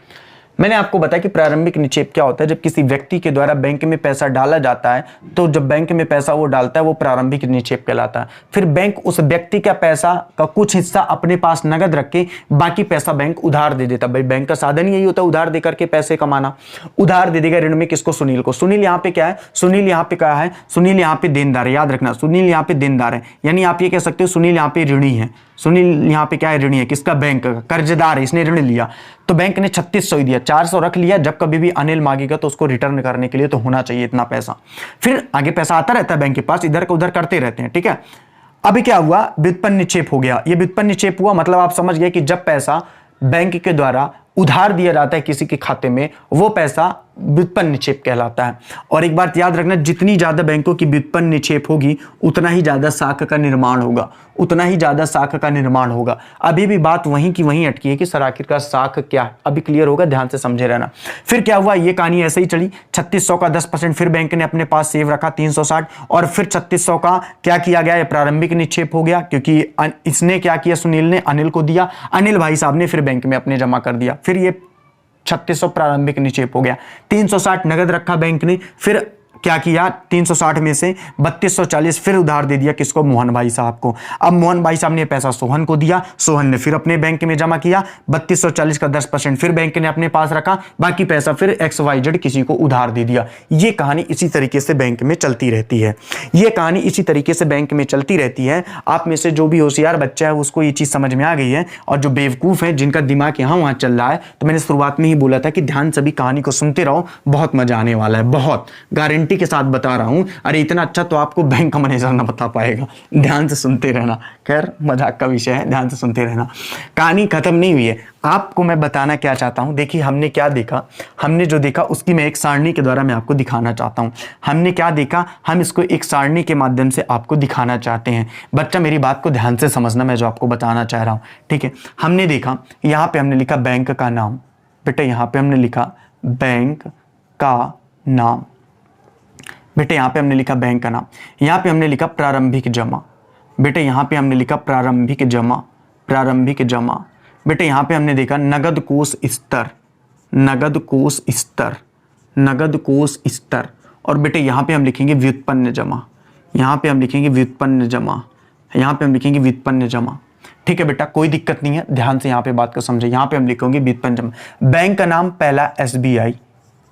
Speaker 1: मैंने आपको बताया कि प्रारंभिक निक्षेप क्या होता है। जब किसी व्यक्ति के द्वारा बैंक में पैसा डाला जाता है तो जब बैंक में पैसा वो डालता है वो प्रारंभिक निक्षेप कहलाता है। फिर बैंक उस व्यक्ति का पैसा का कुछ हिस्सा अपने पास नगद रख के बाकी पैसा बैंक उधार दे देता। भाई बैंक का साधन यही होता है उधार देकर के पैसे कमाना। उधार दे देगा ऋण में किसको, सुनील को। सुनील यहाँ पे क्या है, सुनील यहाँ पे क्या है, सुनील यहाँ पे देनदार है, याद रखना सुनील यहाँ पे देनदार है। यानी आप ये कह सकते हो सुनील यहाँ पे ऋणी है, सुनील यहाँ पे क्या है, ऋणी है। किसका, बैंक का, कर्जदार है, इसने ऋण लिया तो बैंक ने 3600 ही दिया, 400 रख लिया। जब कभी भी अनिल मांगेगा तो उसको रिटर्न करने के लिए तो होना चाहिए इतना पैसा। फिर आगे पैसा आता रहता है बैंक के पास, इधर का उधर करते रहते हैं, ठीक है। अभी क्या हुआ, व्युत्पन्न निक्षेप हो गया। ये व्युत्पन्न निक्षेप हुआ मतलब आप समझ गए कि जब पैसा बैंक के द्वारा उधार दिया जाता है किसी के खाते में वो पैसा व्युत्पन्न निक्षेप कहलाता है। और एक बात याद रखना, जितनी ज्यादा बैंकों की व्युत्पन्न निक्षेप होगी उतना ही ज्यादा साख का निर्माण होगा, उतना ही ज्यादा साख का निर्माण होगा। अभी भी बात वहीं की वहीं अटकी है कि सर आखिरकार साख क्या है, अभी क्लियर होगा, ध्यान से समझे रहना। फिर क्या हुआ, ये कहानी ऐसे ही चली। 3600 का 10% फिर बैंक ने अपने पास सेव रखा 360, और फिर 3600 का क्या किया गया, प्रारंभिक निक्षेप हो गया, क्योंकि इसने क्या किया, सुनील ने अनिल को दिया, अनिल भाई साहब ने फिर बैंक में अपने जमा कर दिया। फिर ये 3600 प्रारंभिक निक्षेप हो गया। 360 नगद रखा बैंक ने, फिर क्या किया, 360 में से 3240 फिर उधार दे दिया किसको, मोहन भाई साहब को। अब मोहन भाई साहब ने पैसा सोहन को दिया, सोहन ने फिर अपने बैंक में जमा किया, 3240 का 10% फिर बैंक ने अपने पास रखा, बाकी पैसा फिर XYZ किसी को उधार दे दिया। ये कहानी इसी तरीके से बैंक में चलती रहती है, ये कहानी इसी तरीके से बैंक में चलती रहती है। आप में से जो भी होशियार बच्चा है उसको ये चीज समझ में आ गई है, और जो बेवकूफ है जिनका दिमाग यहाँ वहां चल रहा है, तो मैंने शुरुआत में ही बोला था कि ध्यान से भी कहानी को सुनते रहो, बहुत मजा आने वाला है, बहुत गारंटी के साथ बता रहा हूं। अरे इतना अच्छा तो आपको बैंक का मैनेजर ना बता पाएगा, ध्यान से सुनते रहना। खैर मजाक का विषय है, ध्यान से सुनते रहना। कहानी खत्म नहीं हुई है, आपको मैं बताना क्या चाहता हूं। देखिए हमने क्या देखा, हमने जो देखा उसकी मैं एक सारणी के द्वारा मैं आपको दिखाना चाहता हूं। हमने क्या देखा, हम इसको एक सारणी के माध्यम से आपको दिखाना चाहते हैं। बच्चा मेरी बात को ध्यान से समझना, मैं जो आपको बताना चाह रहा हूं, ठीक है। हमने देखा यहां पे हमने लिखा बैंक का नाम, बेटा यहां पे हमने लिखा बैंक का नाम, बेटे यहां पे हमने लिखा बैंक का नाम। यहां पे हमने लिखा प्रारंभिक जमा, बेटे यहां पे हमने लिखा प्रारंभिक जमा, प्रारंभिक जमा। बेटे यहां पे हमने देखा नगद कोष स्तर, नगद कोष स्तर, नगद कोष स्तर, और बेटे यहाँ पे हम लिखेंगे व्युत्पन्न जमा, यहाँ पे हम लिखेंगे व्युत्पन्न जमा, यहाँ पे हम लिखेंगे व्युत्पन्न जमा। ठीक है बेटा, कोई दिक्कत नहीं है, ध्यान से यहाँ पे बात को समझे। यहाँ पे हम लिखेंगे व्युत्पन्न जमा। बैंक का नाम पहला SBI,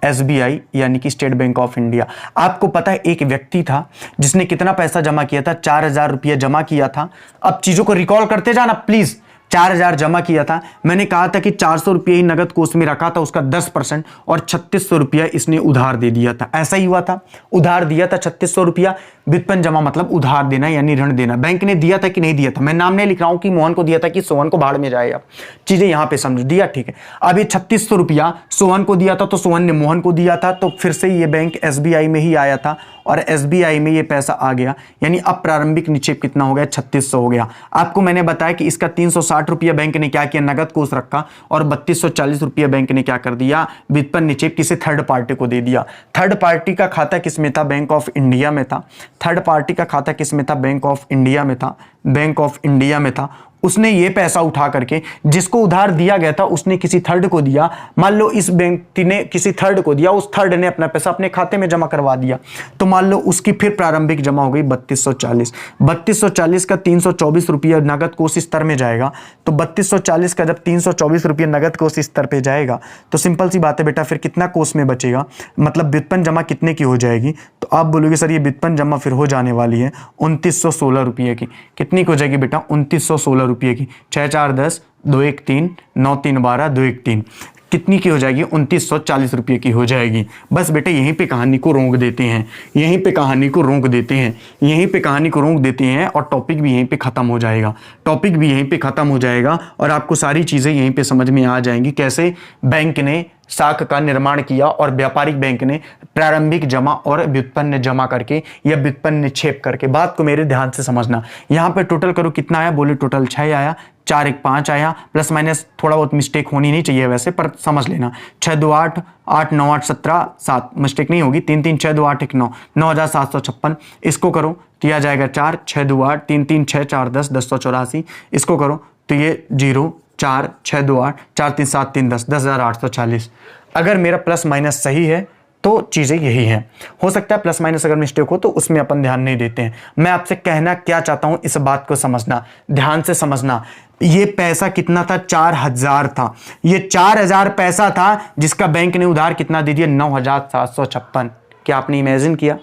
Speaker 1: SBI यानी कि स्टेट बैंक ऑफ इंडिया। आपको पता है एक व्यक्ति था जिसने कितना पैसा जमा किया था, 4000 रुपया जमा किया था। अब चीजों को रिकॉल करते जाना प्लीज। 4000 जमा किया था, मैंने कहा था कि 400 रुपये ही नगद कोष में रखा था, उसका 10%, और 3600 रुपया इसने उधार दे दिया था। ऐसा ही हुआ था, उधार दिया था 3600 रुपया। व्युत्पन्न जमा मतलब उधार देना यानी ऋण देना। बैंक ने दिया था कि नहीं दिया था, मैं नाम नहीं लिख रहा हूं कि मोहन को दिया था कि सोहन को भाड़ में जाएगा, चीजें यहां पे समझ दिया। ठीक है, अब ये 3600 रुपया सोहन को दिया था तो सोहन ने मोहन को दिया था, तो फिर से ये बैंक SBI में ही आया था और SBI में ये पैसा आ गया, यानी अब प्रारंभिक निक्षेप कितना हो गया, 3600 हो गया। आपको मैंने बताया कि इसका 360 रुपया बैंक ने क्या किया, नगद कोष रखा, और 3240 रुपया बैंक ने क्या कर दिया, व्युत्पन्न निक्षेप किसी थर्ड पार्टी को दे दिया। थर्ड पार्टी का खाता किसमें था, बैंक ऑफ इंडिया में था। थर्ड पार्टी का खाता किसमें था, बैंक ऑफ इंडिया में था, बैंक ऑफ इंडिया में था। उसने ये पैसा उठा करके, जिसको उधार दिया गया था उसने किसी थर्ड को दिया। मान लो इस व्यक्ति ने किसी थर्ड को दिया, उस थर्ड ने अपना पैसा अपने खाते में जमा करवा दिया, तो मान लो उसकी फिर प्रारंभिक जमा हो गई 3240। 3240 का 324 रुपया नगद कोष स्तर में जाएगा, तो 3240 का जब 324 रुपया नगद कोष स्तर पे जाएगा तो सिंपल सी बात है बेटा, फिर कितना कोष में बचेगा, मतलब व्युत्पन्न जमा कितने की हो जाएगी। तो आप बोलोगे सर ये व्युत्पन्न जमा फिर हो जाने वाली है 2916 रुपये की। कितनी की हो जाएगी बेटा, 2916 रुपये की। 6 4 10, 2 1 3, 9 3 12, 2 1 3, कितनी की हो जाएगी, 2940 रुपये की हो जाएगी। बस बेटे यहीं पे कहानी को रोक देते हैं, यहीं पे कहानी को रोक देते हैं, यहीं पे कहानी को रोक देते हैं, और टॉपिक भी यहीं पे खत्म हो जाएगा। टॉपिक भी यहीं पे खत्म हो जाएगा और आपको सारी चीज़ें यहीं पे समझ में आ जाएंगी, कैसे बैंक ने साख का निर्माण किया और व्यापारिक बैंक ने प्रारंभिक जमा और व्युत्पन्न जमा करके या व्युत्पन्न निक्षेप करके। बात को मेरे ध्यान से समझना। यहाँ पे टोटल करो कितना आया, बोले टोटल 6 आया, 4 1 5 आया, प्लस माइनस थोड़ा बहुत मिस्टेक होनी नहीं चाहिए वैसे, पर समझ लेना। 6 2 8, 8 9 8 17 7, मिस्टेक नहीं होगी। 3 3 6 2 8 1 9, 9756। इसको करो तो यह जाएगा 4 6 2 8, 3 3 6 4 10, 1084। इसको करो तो ये 0 4 6 2 8, 4 3 7 3 10, 10840। अगर मेरा प्लस माइनस सही है तो चीज़ें यही हैं। हो सकता है प्लस माइनस अगर मिस्टेक हो तो उसमें अपन ध्यान नहीं देते हैं। मैं आपसे कहना क्या चाहता हूं, इस बात को समझना, ध्यान से समझना। ये पैसा कितना था, 4000 था। ये 4000 पैसा था जिसका बैंक ने उधार कितना दे दिया, 9756। क्या आपने इमेजिन किया,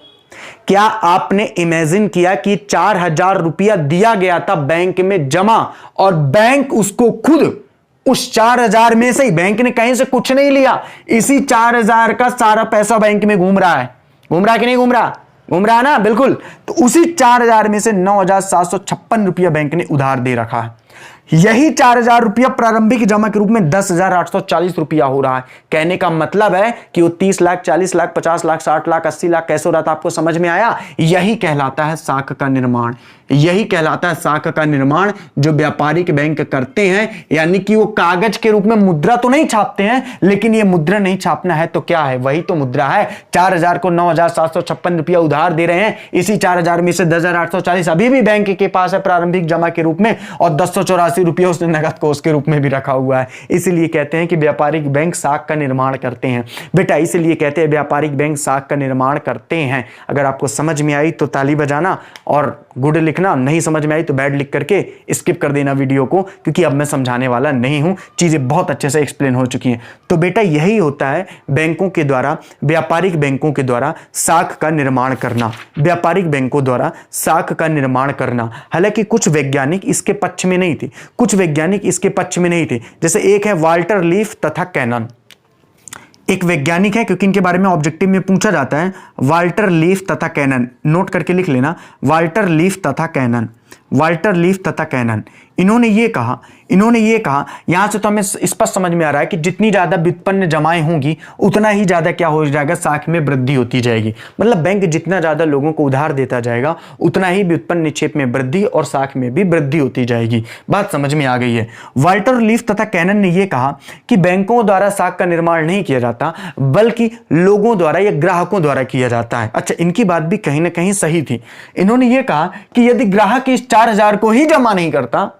Speaker 1: क्या आपने इमेजिन किया कि 4000 रुपया दिया गया था बैंक में जमा, और बैंक उसको खुद उस 4000 में से ही, बैंक ने कहीं से कुछ नहीं लिया, इसी 4000 का सारा पैसा बैंक में घूम रहा है। घूम रहा कि नहीं घूम रहा, घूम रहा है ना, बिल्कुल। तो उसी 4000 में से 9756 रुपया बैंक ने उधार दे रखा है। यही 4000 रुपया प्रारंभिक जमा के रूप में 10,840 रुपया हो रहा है। कहने का मतलब है कि वो 30 लाख, 40 लाख, 50 लाख, 60 लाख, 80 लाख कैसे हो रहा था, आपको समझ में आया। यही कहलाता है साख का निर्माण, यही कहलाता है साख का निर्माण जो व्यापारिक बैंक करते हैं। यानी कि वो कागज के रूप में मुद्रा तो नहीं छापते हैं, लेकिन ये मुद्रा नहीं छापना है तो क्या है, वही तो मुद्रा है। 4000 को 9756 रुपया उधार दे रहे हैं, इसी 4000 में से 10,840 अभी भी बैंक के पास है प्रारंभिक जमा के रूप में, और 1084 रुपया उसने नगद कोष के रूप में भी रखा हुआ है। इसलिए कहते हैं कि व्यापारिक बैंक साख का निर्माण करते हैं बेटा, इसलिए कहते हैं व्यापारिक बैंक साख का निर्माण करते हैं। अगर आपको समझ में आई तो ताली बजाना और गुड लिखना, नहीं समझ में आई तो बैड लिख करके स्किप कर देना वीडियो को, क्योंकि अब मैं समझाने वाला नहीं हूं, चीजें बहुत अच्छे से एक्सप्लेन हो चुकी हैं। तो बेटा यही होता है बैंकों के द्वारा, व्यापारिक बैंकों के द्वारा साख का निर्माण करना, व्यापारिक बैंकों द्वारा साख का निर्माण करना। हालांकि कुछ वैज्ञानिक इसके पक्ष में नहीं थे, कुछ वैज्ञानिक इसके पक्ष में नहीं थे। जैसे एक है वाल्टर लीफ तथा कैनन, एक वैज्ञानिक है, क्योंकि इनके बारे में ऑब्जेक्टिव में पूछा जाता है। वाल्टर लीफ तथा कैनन, नोट करके लिख लेना, वाल्टर लीफ तथा कैनन, वाल्टर लीफ तथा कैनन। इन्होंने ये कहा, यहां से तो हमें स्पष्ट समझ में आ रहा है कि जितनी ज्यादा व्युत्पन्न जमाएं होंगी उतना ही ज्यादा क्या हो जाएगा, साख में वृद्धि होती जाएगी। मतलब बैंक जितना ज्यादा लोगों को उधार देता जाएगा उतना ही व्युत्पन्न निक्षेप में वृद्धि और साख में भी वृद्धि होती जाएगी। बात समझ में आ गई है। वाल्टर लीफ तथा कैनन ने यह कहा कि बैंकों द्वारा साख का निर्माण नहीं किया जाता, बल्कि लोगों द्वारा या ग्राहकों द्वारा किया जाता है। अच्छा, इनकी बात भी कहीं ना कहीं सही थी। इन्होंने यह कहा कि यदि ग्राहक इस 4000 को ही जमा नहीं करता,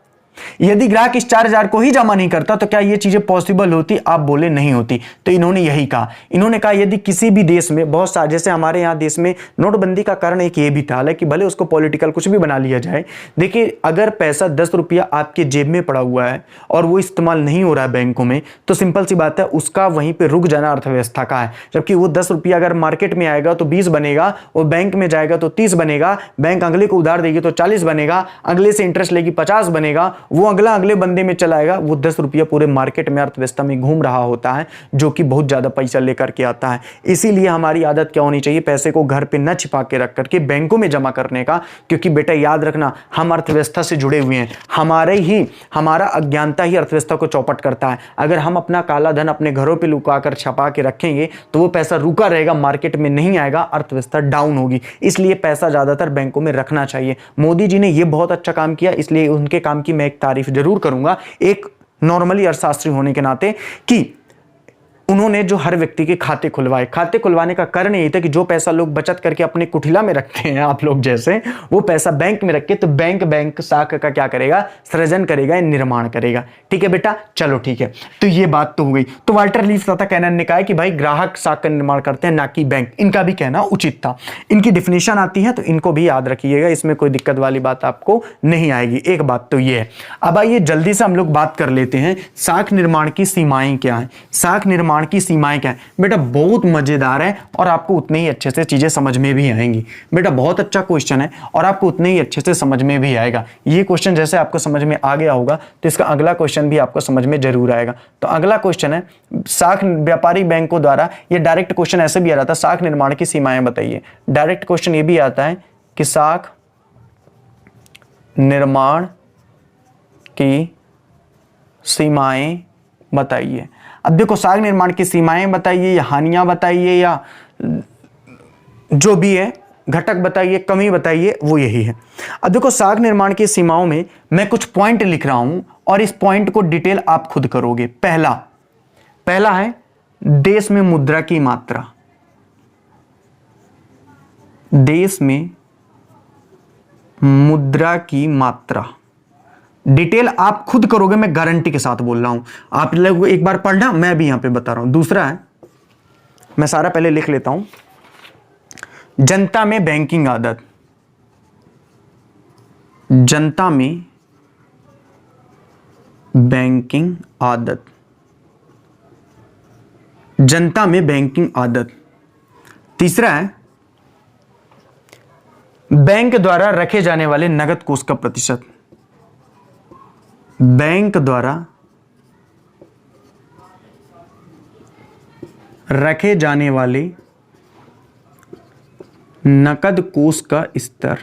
Speaker 1: यदि ग्राहक इस 4,000 को ही जमा नहीं करता तो क्या ये चीजें पॉसिबल होती? आप बोले नहीं होती। तो इन्होंने यही कहा, इन्होंने कहा यदि किसी भी देश में बहुत सारे, जैसे हमारे यहाँ देश में नोटबंदी का कारण एक ये भी था, हालांकि भले उसको पॉलिटिकल कुछ भी बना लिया जाए, देखिए अगर पैसा 10 रुपया आपके जेब में पड़ा हुआ है और वो इस्तेमाल नहीं हो रहा है बैंकों में, तो सिंपल सी बात है उसका वहीं पर रुक जाना अर्थव्यवस्था का है। जबकि वो 10 रुपया अगर मार्केट में आएगा तो 20 बनेगा, और बैंक में जाएगा तो 30 बनेगा, बैंक अगले को उधार देगी तो 40 बनेगा, अगले से इंटरेस्ट लेगी 50 बनेगा, वो अगले बंदे में चलाएगा, वो 10 रुपया पूरे मार्केट में अर्थव्यवस्था में घूम रहा होता है, जो कि बहुत ज्यादा पैसा लेकर के आता है। इसीलिए हमारी आदत क्या होनी चाहिए? पैसे को घर पे न छिपा के रख करके बैंकों में जमा करने का, क्योंकि बेटा याद रखना हम अर्थव्यवस्था से जुड़े हुए हैं, हमारा अज्ञानता ही अर्थव्यवस्था को चौपट करता है। अगर हम अपना काला धन अपने घरों पर लुका कर छपा के रखेंगे तो वो पैसा रुका रहेगा, मार्केट में नहीं आएगा, अर्थव्यवस्था डाउन होगी। इसलिए पैसा ज्यादातर बैंकों में रखना चाहिए। मोदी जी ने यह बहुत अच्छा काम किया, इसलिए उनके काम की मैं एक तारीफ जरूर करूंगा एक नॉर्मली अर्थशास्त्री होने के नाते, कि उन्होंने जो हर व्यक्ति के खाते खुलवाए। खाते खुलवाने का कारण यही था कि जो पैसा लोग बचत करके अपने कुटिला में रखते हैं, आप लोग जैसे, वो पैसा बैंक में रख के, तो बैंक शाखा का क्या करेगा? सृजन करेगा, निर्माण करेगा। ठीक है बेटा, चलो ठीक है। तो ये बात तो हो गई। तो वाल्टर लीफ तथा कैनन ने कहा कि भाई ग्राहक शाखा का निर्माण करते हैं, ना कि बैंक। इनका भी कहना उचित था। इनकी डिफिनेशन आती है तो इनको भी याद रखिएगा, इसमें कोई दिक्कत वाली बात आपको नहीं आएगी। एक बात तो ये है। अब आइए जल्दी से हम लोग बात कर लेते हैं, शाख निर्माण की सीमाएं क्या है। शाख निर्माण की सीमाएं क्या है? बेटा बहुत मजेदार है और आपको उतने ही अच्छे से चीजें समझ में भी आएंगी। बेटा बहुत अच्छा क्वेश्चन है और आपको उतने ही अच्छे से समझ में भी आएगा। ये क्वेश्चन जैसे आपको समझ में आ गया होगा तो इसका अगला क्वेश्चन भी आपको समझ में जरूर आएगा। तो अगला क्वेश्चन है, शाख व्यापारिक बैंकों द्वारा, ये डायरेक्ट क्वेश्चन ऐसे भी आ रहा था, शाख निर्माण की सीमाएं बताइए। डायरेक्ट क्वेश्चन ये भी आता है कि शाख निर्माण की सीमाएं बताइए। अब देखो, शाख निर्माण की सीमाएं बताइए या हानियां बताइए या जो भी है, घटक बताइए, कमी बताइए, वो यही है। अब देखो, शाख निर्माण की सीमाओं में मैं कुछ पॉइंट लिख रहा हूं और इस पॉइंट को डिटेल आप खुद करोगे। पहला है देश में मुद्रा की मात्रा। देश में मुद्रा की मात्रा, डिटेल आप खुद करोगे, मैं गारंटी के साथ बोल रहा हूं। आप लोग एक बार पढ़ना, मैं भी यहां पे बता रहा हूं। दूसरा है, मैं सारा पहले लिख लेता हूं, जनता में बैंकिंग आदत। जनता में बैंकिंग आदत। जनता में बैंकिंग आदत। तीसरा है बैंक द्वारा रखे जाने वाले नगद कोष का प्रतिशत। बैंक द्वारा रखे जाने वाले नकद कोष का स्तर।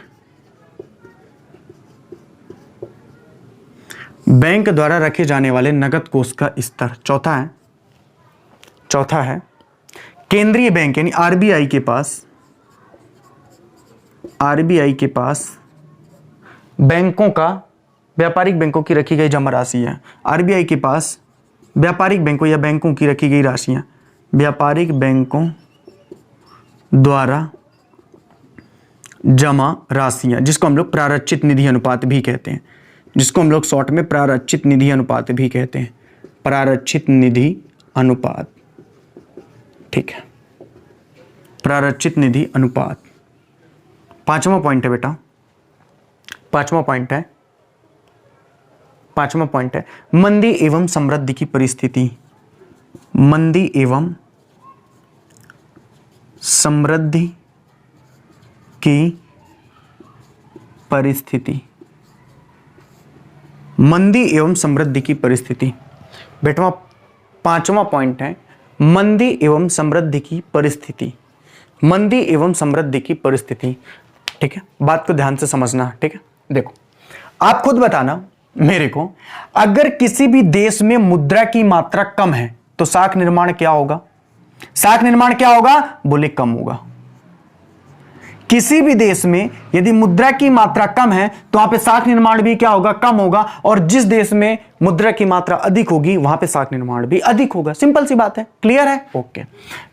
Speaker 1: बैंक द्वारा रखे जाने वाले नकद कोष का स्तर। चौथा है केंद्रीय बैंक यानी आरबीआई के पास बैंकों का, व्यापारिक बैंकों की रखी गई जमा राशि है। आरबीआई के पास व्यापारिक बैंकों या बैंकों की रखी गई राशियां, व्यापारिक बैंकों द्वारा जमा राशियां, जिसको हम लोग प्रारक्षित निधि अनुपात भी कहते हैं, जिसको हम लोग शॉर्ट में प्रारक्षित निधि अनुपात भी कहते हैं। प्रारक्षित निधि अनुपात, ठीक है, प्रारक्षित निधि अनुपात। पांचवा पॉइंट है बेटा, पांचवा पॉइंट है मंदी एवं समृद्धि की परिस्थिति। मंदी एवं समृद्धि की परिस्थिति। मंदी एवं समृद्धि की परिस्थिति बेटा पांचवा पॉइंट है, मंदी एवं समृद्धि की परिस्थिति। मंदी एवं समृद्धि की परिस्थिति, ठीक है, बात को ध्यान से समझना। ठीक है, देखो आप खुद बताना मेरे को, अगर किसी भी देश में मुद्रा की मात्रा कम है तो शाख निर्माण क्या होगा? शाख निर्माण क्या होगा? बोले कम होगा। किसी भी देश में यदि मुद्रा की मात्रा कम है तो वहां पे साख निर्माण भी क्या होगा, कम होगा, और जिस देश में मुद्रा की मात्रा अधिक होगी वहां पे साख निर्माण भी अधिक होगा। सिंपल सी बात है, क्लियर है? ओके,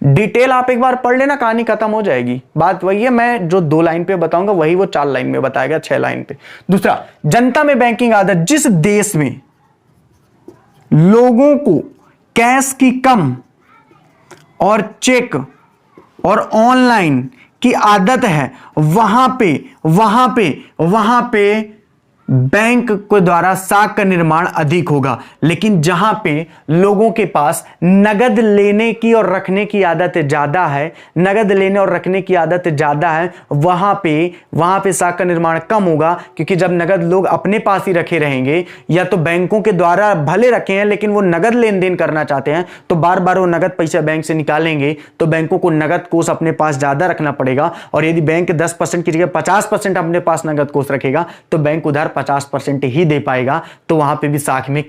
Speaker 1: डिटेल आप एक बार पढ़ लेना, कहानी खत्म हो जाएगी। बात वही है, मैं जो 2 लाइन पे बताऊंगा वही वो 4 लाइन में बताएगा, 6 लाइन पे। दूसरा, जनता में बैंकिंग आदत, जिस देश में लोगों को कैश की कम और चेक और ऑनलाइन की आदत है, वहां पे बैंक के द्वारा साख का निर्माण अधिक होगा। लेकिन जहां पे लोगों के पास नगद लेने की और रखने की आदत ज्यादा है, नगद लेने और रखने की आदत ज्यादा है, वहां पे साख का निर्माण कम होगा। क्योंकि जब नगद लोग अपने पास ही रखे रहेंगे, या तो बैंकों के द्वारा भले रखे हैं लेकिन वो नगद लेन देन करना चाहते हैं, तो बार बार वो नगद पैसा बैंक से निकालेंगे, तो बैंकों को नगद कोष अपने पास ज्यादा रखना पड़ेगा। और यदि बैंक 10% की जगह 50% अपने पास नगद कोष रखेगा तो बैंक उधार 50% ही दे पाएगा, तो वहां पे भी साख में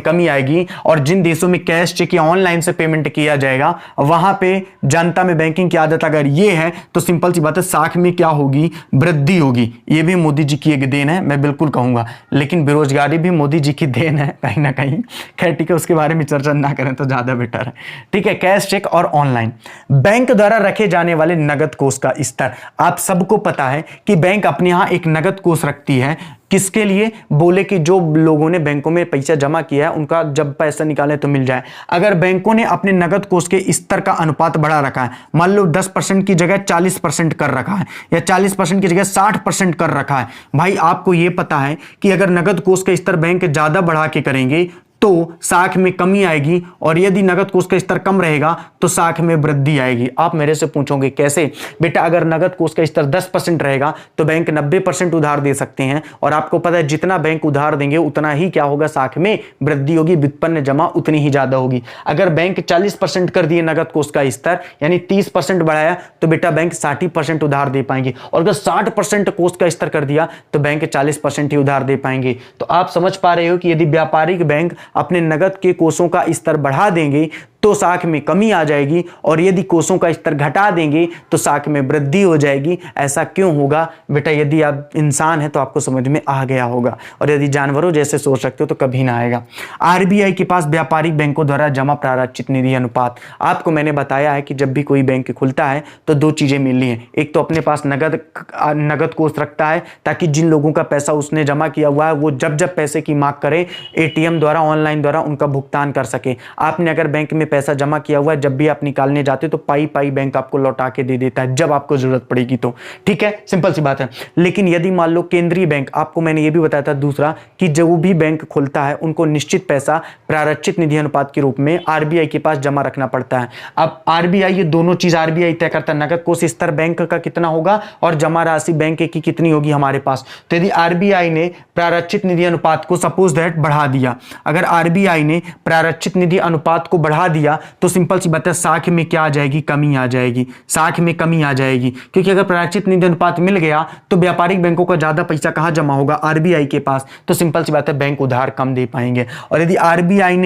Speaker 1: कमी आएगी। और जिन देशों में कैश, चेक या ऑनलाइन से पेमेंट किया जाएगा, वहां पे जनता में बैंकिंग की आदत अगर ये है तो सिंपल सी बात है, साख में क्या होगी, वृद्धि होगी। ये भी मोदी जी की एक देन है, मैं बिल्कुल कहूंगा। लेकिन बेरोजगारी भी मोदी जी की देन है कहीं ना कहीं। खैर ठीक है, उसके बारे में चर्चा ना करें तो ज्यादा बेटर है। ठीक है, कैश, चेक और ऑनलाइन बैंक द्वारा रखे जाने वाले नगद कोष का स्तर, आप सबको पता है कि बैंक अपने यहां एक नगद कोष रखती है। किसके लिए? बोले कि जो लोगों ने बैंकों में पैसा जमा किया है उनका जब पैसा निकाले तो मिल जाए। अगर बैंकों ने अपने नगद कोष के स्तर का अनुपात बढ़ा रखा है, मान लो 10% की जगह 40% कर रखा है, या 40% की जगह 60% कर रखा है, भाई आपको यह पता है कि अगर नगद कोष का स्तर बैंक ज्यादा बढ़ा के करेंगे तो साख में कमी आएगी, और यदि नगद कोष का स्तर कम रहेगा तो साख में वृद्धि आएगी। आप मेरे से पूछोगे कैसे? बेटा, अगर नगद कोष का स्तर 10% रहेगा तो बैंक 90% उधार दे सकते हैं, और आपको पता है जितना बैंक उधार देंगे उतना ही क्या होगा, साख में वृद्धि होगी, व्युत्पन्न जमा उतनी ही ज्यादा होगी। अगर बैंक 40% कर दिए नगद कोष का स्तर, यानी 30% बढ़ाया, तो बेटा बैंक 60% उधार दे पाएंगे, और अगर 60% कोष का स्तर कर दिया तो बैंक 40% ही उधार दे पाएंगे। तो आप समझ पा रहे हो कि यदि व्यापारिक बैंक अपने नगद के कोषों का स्तर बढ़ा देंगे तो साख में कमी आ जाएगी, और यदि कोषों का स्तर घटा देंगे तो साख में वृद्धि हो जाएगी। ऐसा क्यों होगा? बेटा, यदि आप इंसान हैं तो आपको समझ में आ गया होगा, और यदि जानवरों जैसे सोच सकते हो तो कभी ना आएगा। आरबीआई के पास व्यापारिक बैंकों द्वारा जमा प्रारक्षित निधि अनुपात, आपको मैंने बताया है कि जब भी कोई बैंक खुलता है तो 2 चीजें मिलनी है। एक तो अपने पास नगद कोष रखता है, ताकि जिन लोगों का पैसा उसने जमा किया हुआ है वो जब जब पैसे की मांग करे, एटीएम द्वारा, ऑनलाइन द्वारा उनका भुगतान कर सके। आपने अगर बैंक में पैसा जमा किया हुआ है, जब भी आप निकालने जाते तो पाई पाई बैंक आपको लौटा के दे देता है जब आपको जरूरत पड़ेगी तो। ठीक है, सिंपल सी बात है। लेकिन यदि मान लो केंद्रीय बैंक, आपको मैंने ये भी बताया था दूसरा, कि जो भी बैंक खुलता है उनको निश्चित पैसा प्रारक्षित निधि अनुपात के रूप में आरबीआई के पास जमा रखना पड़ता है। अब आरबीआई, ये दोनों चीज आरबीआई तय करता है, नगद कोष स्तर बैंक का कितना होगा और जमा राशि बैंक की कितनी होगी हमारे पास। तो यदि आरबीआई ने प्रारक्षित निधि अनुपात को सपोज दैट बढ़ा दिया, अगर आरबीआई ने प्रारक्षित निधि अनुपात को बढ़ा दिया तो सिंपल सी बात है, साख में क्या आ जाएगी, कमी आ जाएगी। साख में कमी आ जाएगी, क्योंकि अगर प्रारक्षित निधि अनुपात मिल गया तो व्यापारिक बैंकों का ज्यादा पैसा कहां जमा होगा, आरबीआई के पास। तो सिंपल सी बात है, बैंक उधार कम दे पाएंगे। और यदि आरबीआई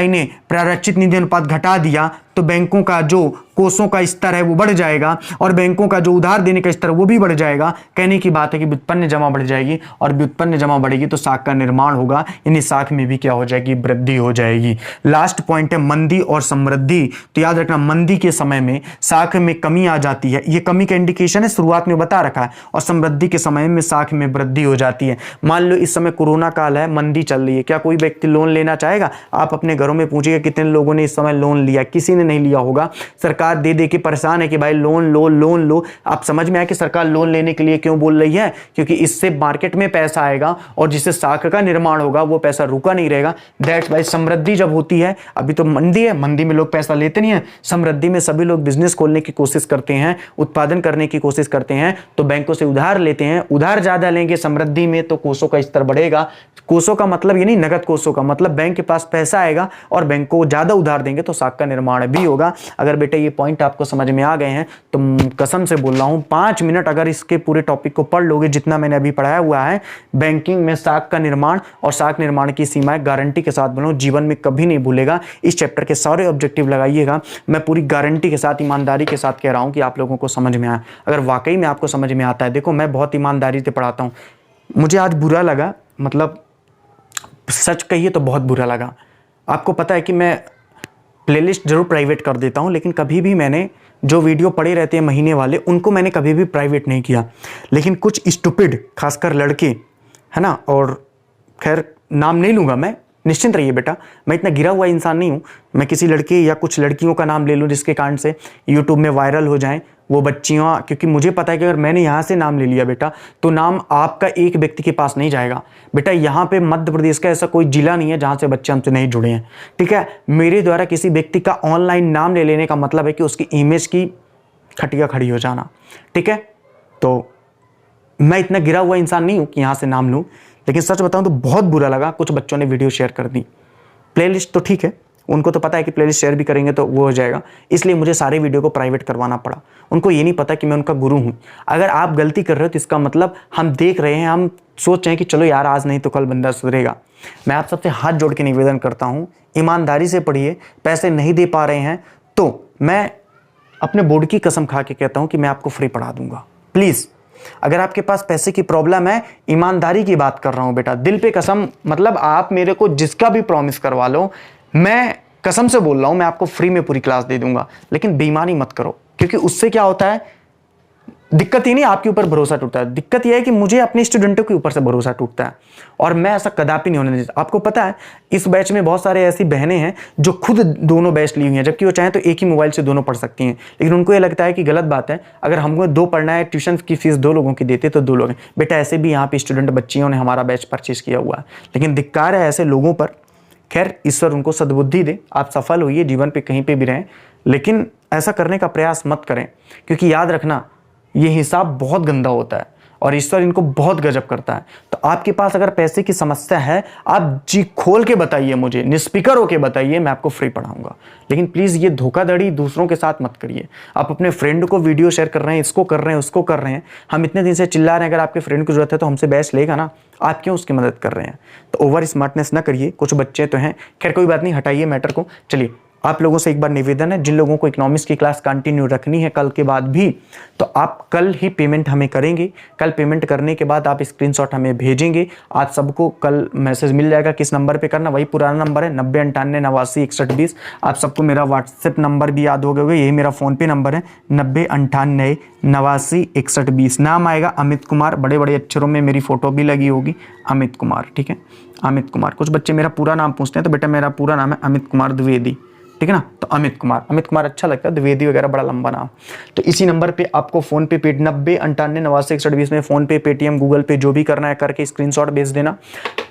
Speaker 1: ने प्रारक्षित निधि अनुपात घटा दिया तो बैंकों का जो कोषों का स्तर है वो बढ़ जाएगा, और बैंकों का जो उधार देने का स्तर वो भी बढ़ जाएगा। कहने की बात है कि व्युत्पन्न जमा बढ़ जाएगी, और व्युत्पन्न जमा बढ़ेगी तो साख का निर्माण होगा, यानी साख में भी क्या हो जाएगी, वृद्धि हो जाएगी। लास्ट पॉइंट है मंदी और समृद्धि। तो याद रखना, मंदी के समय में साख में कमी आ जाती है, ये कमी का इंडिकेशन है, शुरुआत में बता रखा है, और समृद्धि के समय में साख में वृद्धि हो जाती है। मान लो इस समय कोरोना काल है, मंदी चल रही है, क्या कोई व्यक्ति लोन लेना चाहेगा? आप अपने घरों में पूछिएगा कितने लोगों ने इस समय लोन लिया, किसी ने नहीं लिया होगा। सरकार दे दे के परेशान है कि भाई लोन लो लोन लो। आप समझ में आया कि सरकार लोन लेने के लिए क्यों बोल रही है? क्योंकि इससे मार्केट में पैसा आएगा, और जिससे साख का निर्माण होगा वो पैसा रुका नहीं रहेगा। दैट्स वाई समृद्धि जब होती है, अभी तो मंदी है, मंदी में लोग पैसा लेते नहीं है, समृद्धि में सभी लोग बिजनेस खोलने की कोशिश करते हैं, उत्पादन करने की कोशिश करते हैं, तो बैंकों से उधार लेते हैं। उधार ज्यादा लेंगे समृद्धि में तो कोषों का स्तर बढ़ेगा। कोषों का मतलब ये नहीं नगद कोषों का मतलब बैंक के पास पैसा आएगा, और बैंक को ज्यादा उधार देंगे तो साख का निर्माण भी होगा। अगर बेटा ये पॉइंट आपको समझ में आ गए हैं तो कसम से बोल रहा हूँ 5 मिनट अगर इसके पूरे टॉपिक को पढ़ लोगे जितना मैंने अभी पढ़ाया हुआ है, बैंकिंग में साख का निर्माण और साख निर्माण की सीमाएं, गारंटी के साथ बोलो जीवन में कभी नहीं भूलेगा। इस चैप्टर के सारे ऑब्जेक्टिव लगाइएगा, मैं पूरी गारंटी के साथ, ईमानदारी के साथ कह रहा हूँ कि आप लोगों को समझ में आए। अगर वाकई में आपको समझ में आता है, देखो मैं बहुत ईमानदारी से पढ़ाता हूँ, मुझे आज बुरा लगा, मतलब सच कहिए तो बहुत बुरा लगा। आपको पता है कि मैं प्लेलिस्ट जरूर प्राइवेट कर देता हूं, लेकिन कभी भी मैंने जो वीडियो पड़े रहते हैं महीने वाले उनको मैंने कभी भी प्राइवेट नहीं किया। लेकिन कुछ स्टूपिड, खासकर लड़के है ना, और खैर नाम नहीं लूँगा मैं, निश्चिंत रहिए बेटा, मैं इतना गिरा हुआ इंसान नहीं हूँ। मैं किसी लड़के या कुछ लड़कियों का नाम ले लूँ जिसके कारण से यूट्यूब में वायरल हो जाएं वो बच्चियाँ, क्योंकि मुझे पता है कि अगर मैंने यहाँ से नाम ले लिया बेटा तो नाम आपका एक व्यक्ति के पास नहीं जाएगा। बेटा यहाँ पे मध्य प्रदेश का ऐसा कोई जिला नहीं है जहाँ से बच्चे हमसे नहीं जुड़े हैं, ठीक है। मेरे द्वारा किसी व्यक्ति का ऑनलाइन नाम ले लेने का मतलब है कि उसकी इमेज की खटिया खड़ी हो जाना, ठीक है। तो मैं इतना गिरा हुआ इंसान नहीं हूँ कि यहाँ से नाम लूँ, लेकिन सच बताऊँ तो बहुत बुरा लगा, कुछ बच्चों ने वीडियो शेयर कर दी। प्लेलिस्ट तो ठीक है, उनको तो पता है कि प्लेलिस्ट शेयर भी करेंगे तो वो हो जाएगा, इसलिए मुझे सारे वीडियो को प्राइवेट करवाना पड़ा। उनको ये नहीं पता कि मैं उनका गुरु हूँ। अगर आप गलती कर रहे हो तो इसका मतलब हम देख रहे हैं, हम सोच रहे हैं कि चलो यार आज नहीं तो कल बंदा सुधरेगा। मैं आप सबसे हाथ जोड़ के निवेदन करता हूँ, ईमानदारी से पढ़िए। पैसे नहीं दे पा रहे हैं तो मैं अपने बोर्ड की कसम खा के कहता हूँ कि मैं आपको फ्री पढ़ा दूंगा। प्लीज़, अगर आपके पास पैसे की प्रॉब्लम है, ईमानदारी की बात कर रहा हूं बेटा, दिल पे कसम, मतलब आप मेरे को जिसका भी प्रॉमिस करवा लो, मैं कसम से बोल रहा हूं मैं आपको फ्री में पूरी क्लास दे दूंगा। लेकिन बेईमानी मत करो, क्योंकि उससे क्या होता है, दिक्कत ये नहीं आपके ऊपर भरोसा टूटता है, दिक्कत यह है कि मुझे अपने स्टूडेंटों के ऊपर से भरोसा टूटता है, और मैं ऐसा कदापि नहीं होने देता। आपको पता है इस बैच में बहुत सारे ऐसी बहनें हैं जो खुद दोनों बैच ली हुई हैं, जबकि वो चाहें तो एक ही मोबाइल से दोनों पढ़ सकती हैं, लेकिन उनको ये लगता है कि गलत बात है, अगर हमको 2 पढ़ना है, ट्यूशन की फीस 2 लोगों की देते तो 2 लोग हैं। बेटा ऐसे भी यहाँ पे स्टूडेंट बच्चियों ने हमारा बैच परचेज किया हुआ है, लेकिन धिक्कार है ऐसे लोगों पर। खैर ईश्वर उनको सद्बुद्धि दे, आप सफल होइए जीवन पे कहीं पे भी रहें, लेकिन ऐसा करने का प्रयास मत करें, क्योंकि याद रखना ये हिसाब बहुत गंदा होता है और ईश्वर इनको बहुत गजब करता है। तो आपके पास अगर पैसे की समस्या है, आप जी खोल के बताइए, मुझे निस्पीकर होके बताइए, मैं आपको फ्री पढ़ाऊंगा। लेकिन प्लीज़ ये धोखाधड़ी दूसरों के साथ मत करिए। आप अपने फ्रेंड को वीडियो शेयर कर रहे हैं, इसको कर रहे हैं, उसको कर रहे हैं, हम इतने दिन से चिल्ला रहे हैं, अगर आपके फ्रेंड की जरूरत है तो हमसे बैच लेगा ना, आप क्यों उसकी मदद कर रहे हैं। तो ओवर स्मार्टनेस ना करिए, कुछ बच्चे तो हैं, खैर कोई बात नहीं, हटाइए मैटर को। चलिए आप लोगों से एक बार निवेदन है, जिन लोगों को इकोनॉमिक्स की क्लास कंटिन्यू रखनी है कल के बाद भी, तो आप कल ही पेमेंट हमें करेंगे। कल पेमेंट करने के बाद आप स्क्रीनशॉट हमें भेजेंगे। आज सबको कल मैसेज मिल जाएगा, किस नंबर पे करना, वही पुराना नंबर है 9098896120। आप सबको मेरा व्हाट्सएप नंबर भी याद हो गया होगा, यही मेरा फ़ोनपे नंबर है 9098896120। नाम आएगा अमित कुमार, बड़े बड़े अक्षरों में मेरी फ़ोटो भी लगी होगी, अमित कुमार, ठीक है, अमित कुमार। कुछ बच्चे मेरा पूरा नाम पूछते हैं, तो बेटा मेरा पूरा नाम है अमित कुमार द्विवेदी, ठीक है ना। तो अमित कुमार अच्छा लगता है, द्विवेदी वगैरह बड़ा लंबा नाम। तो इसी नंबर पे आपको फोन पे 9098896120 में फोन पे, पेटीएम, गूगल पे जो भी करना है करके स्क्रीनशॉट भेज देना।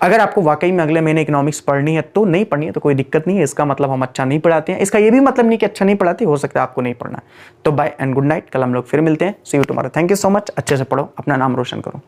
Speaker 1: अगर आपको वाकई में अगले महीने इकोनॉमिक्स पढ़नी है तो नहीं पढ़नी है तो कोई दिक्कत नहीं है, इसका मतलब हम अच्छा नहीं पढ़ाते हैं, इसका ये भी मतलब नहीं कि अच्छा नहीं पढ़ाते, हो सकता है आपको नहीं पढ़ना है। तो बाय एंड गुड नाइट, कल हम लोग फिर मिलते हैं, see you tomorrow. Thank you so much, अच्छे से पढ़ो, अपना नाम रोशन करो।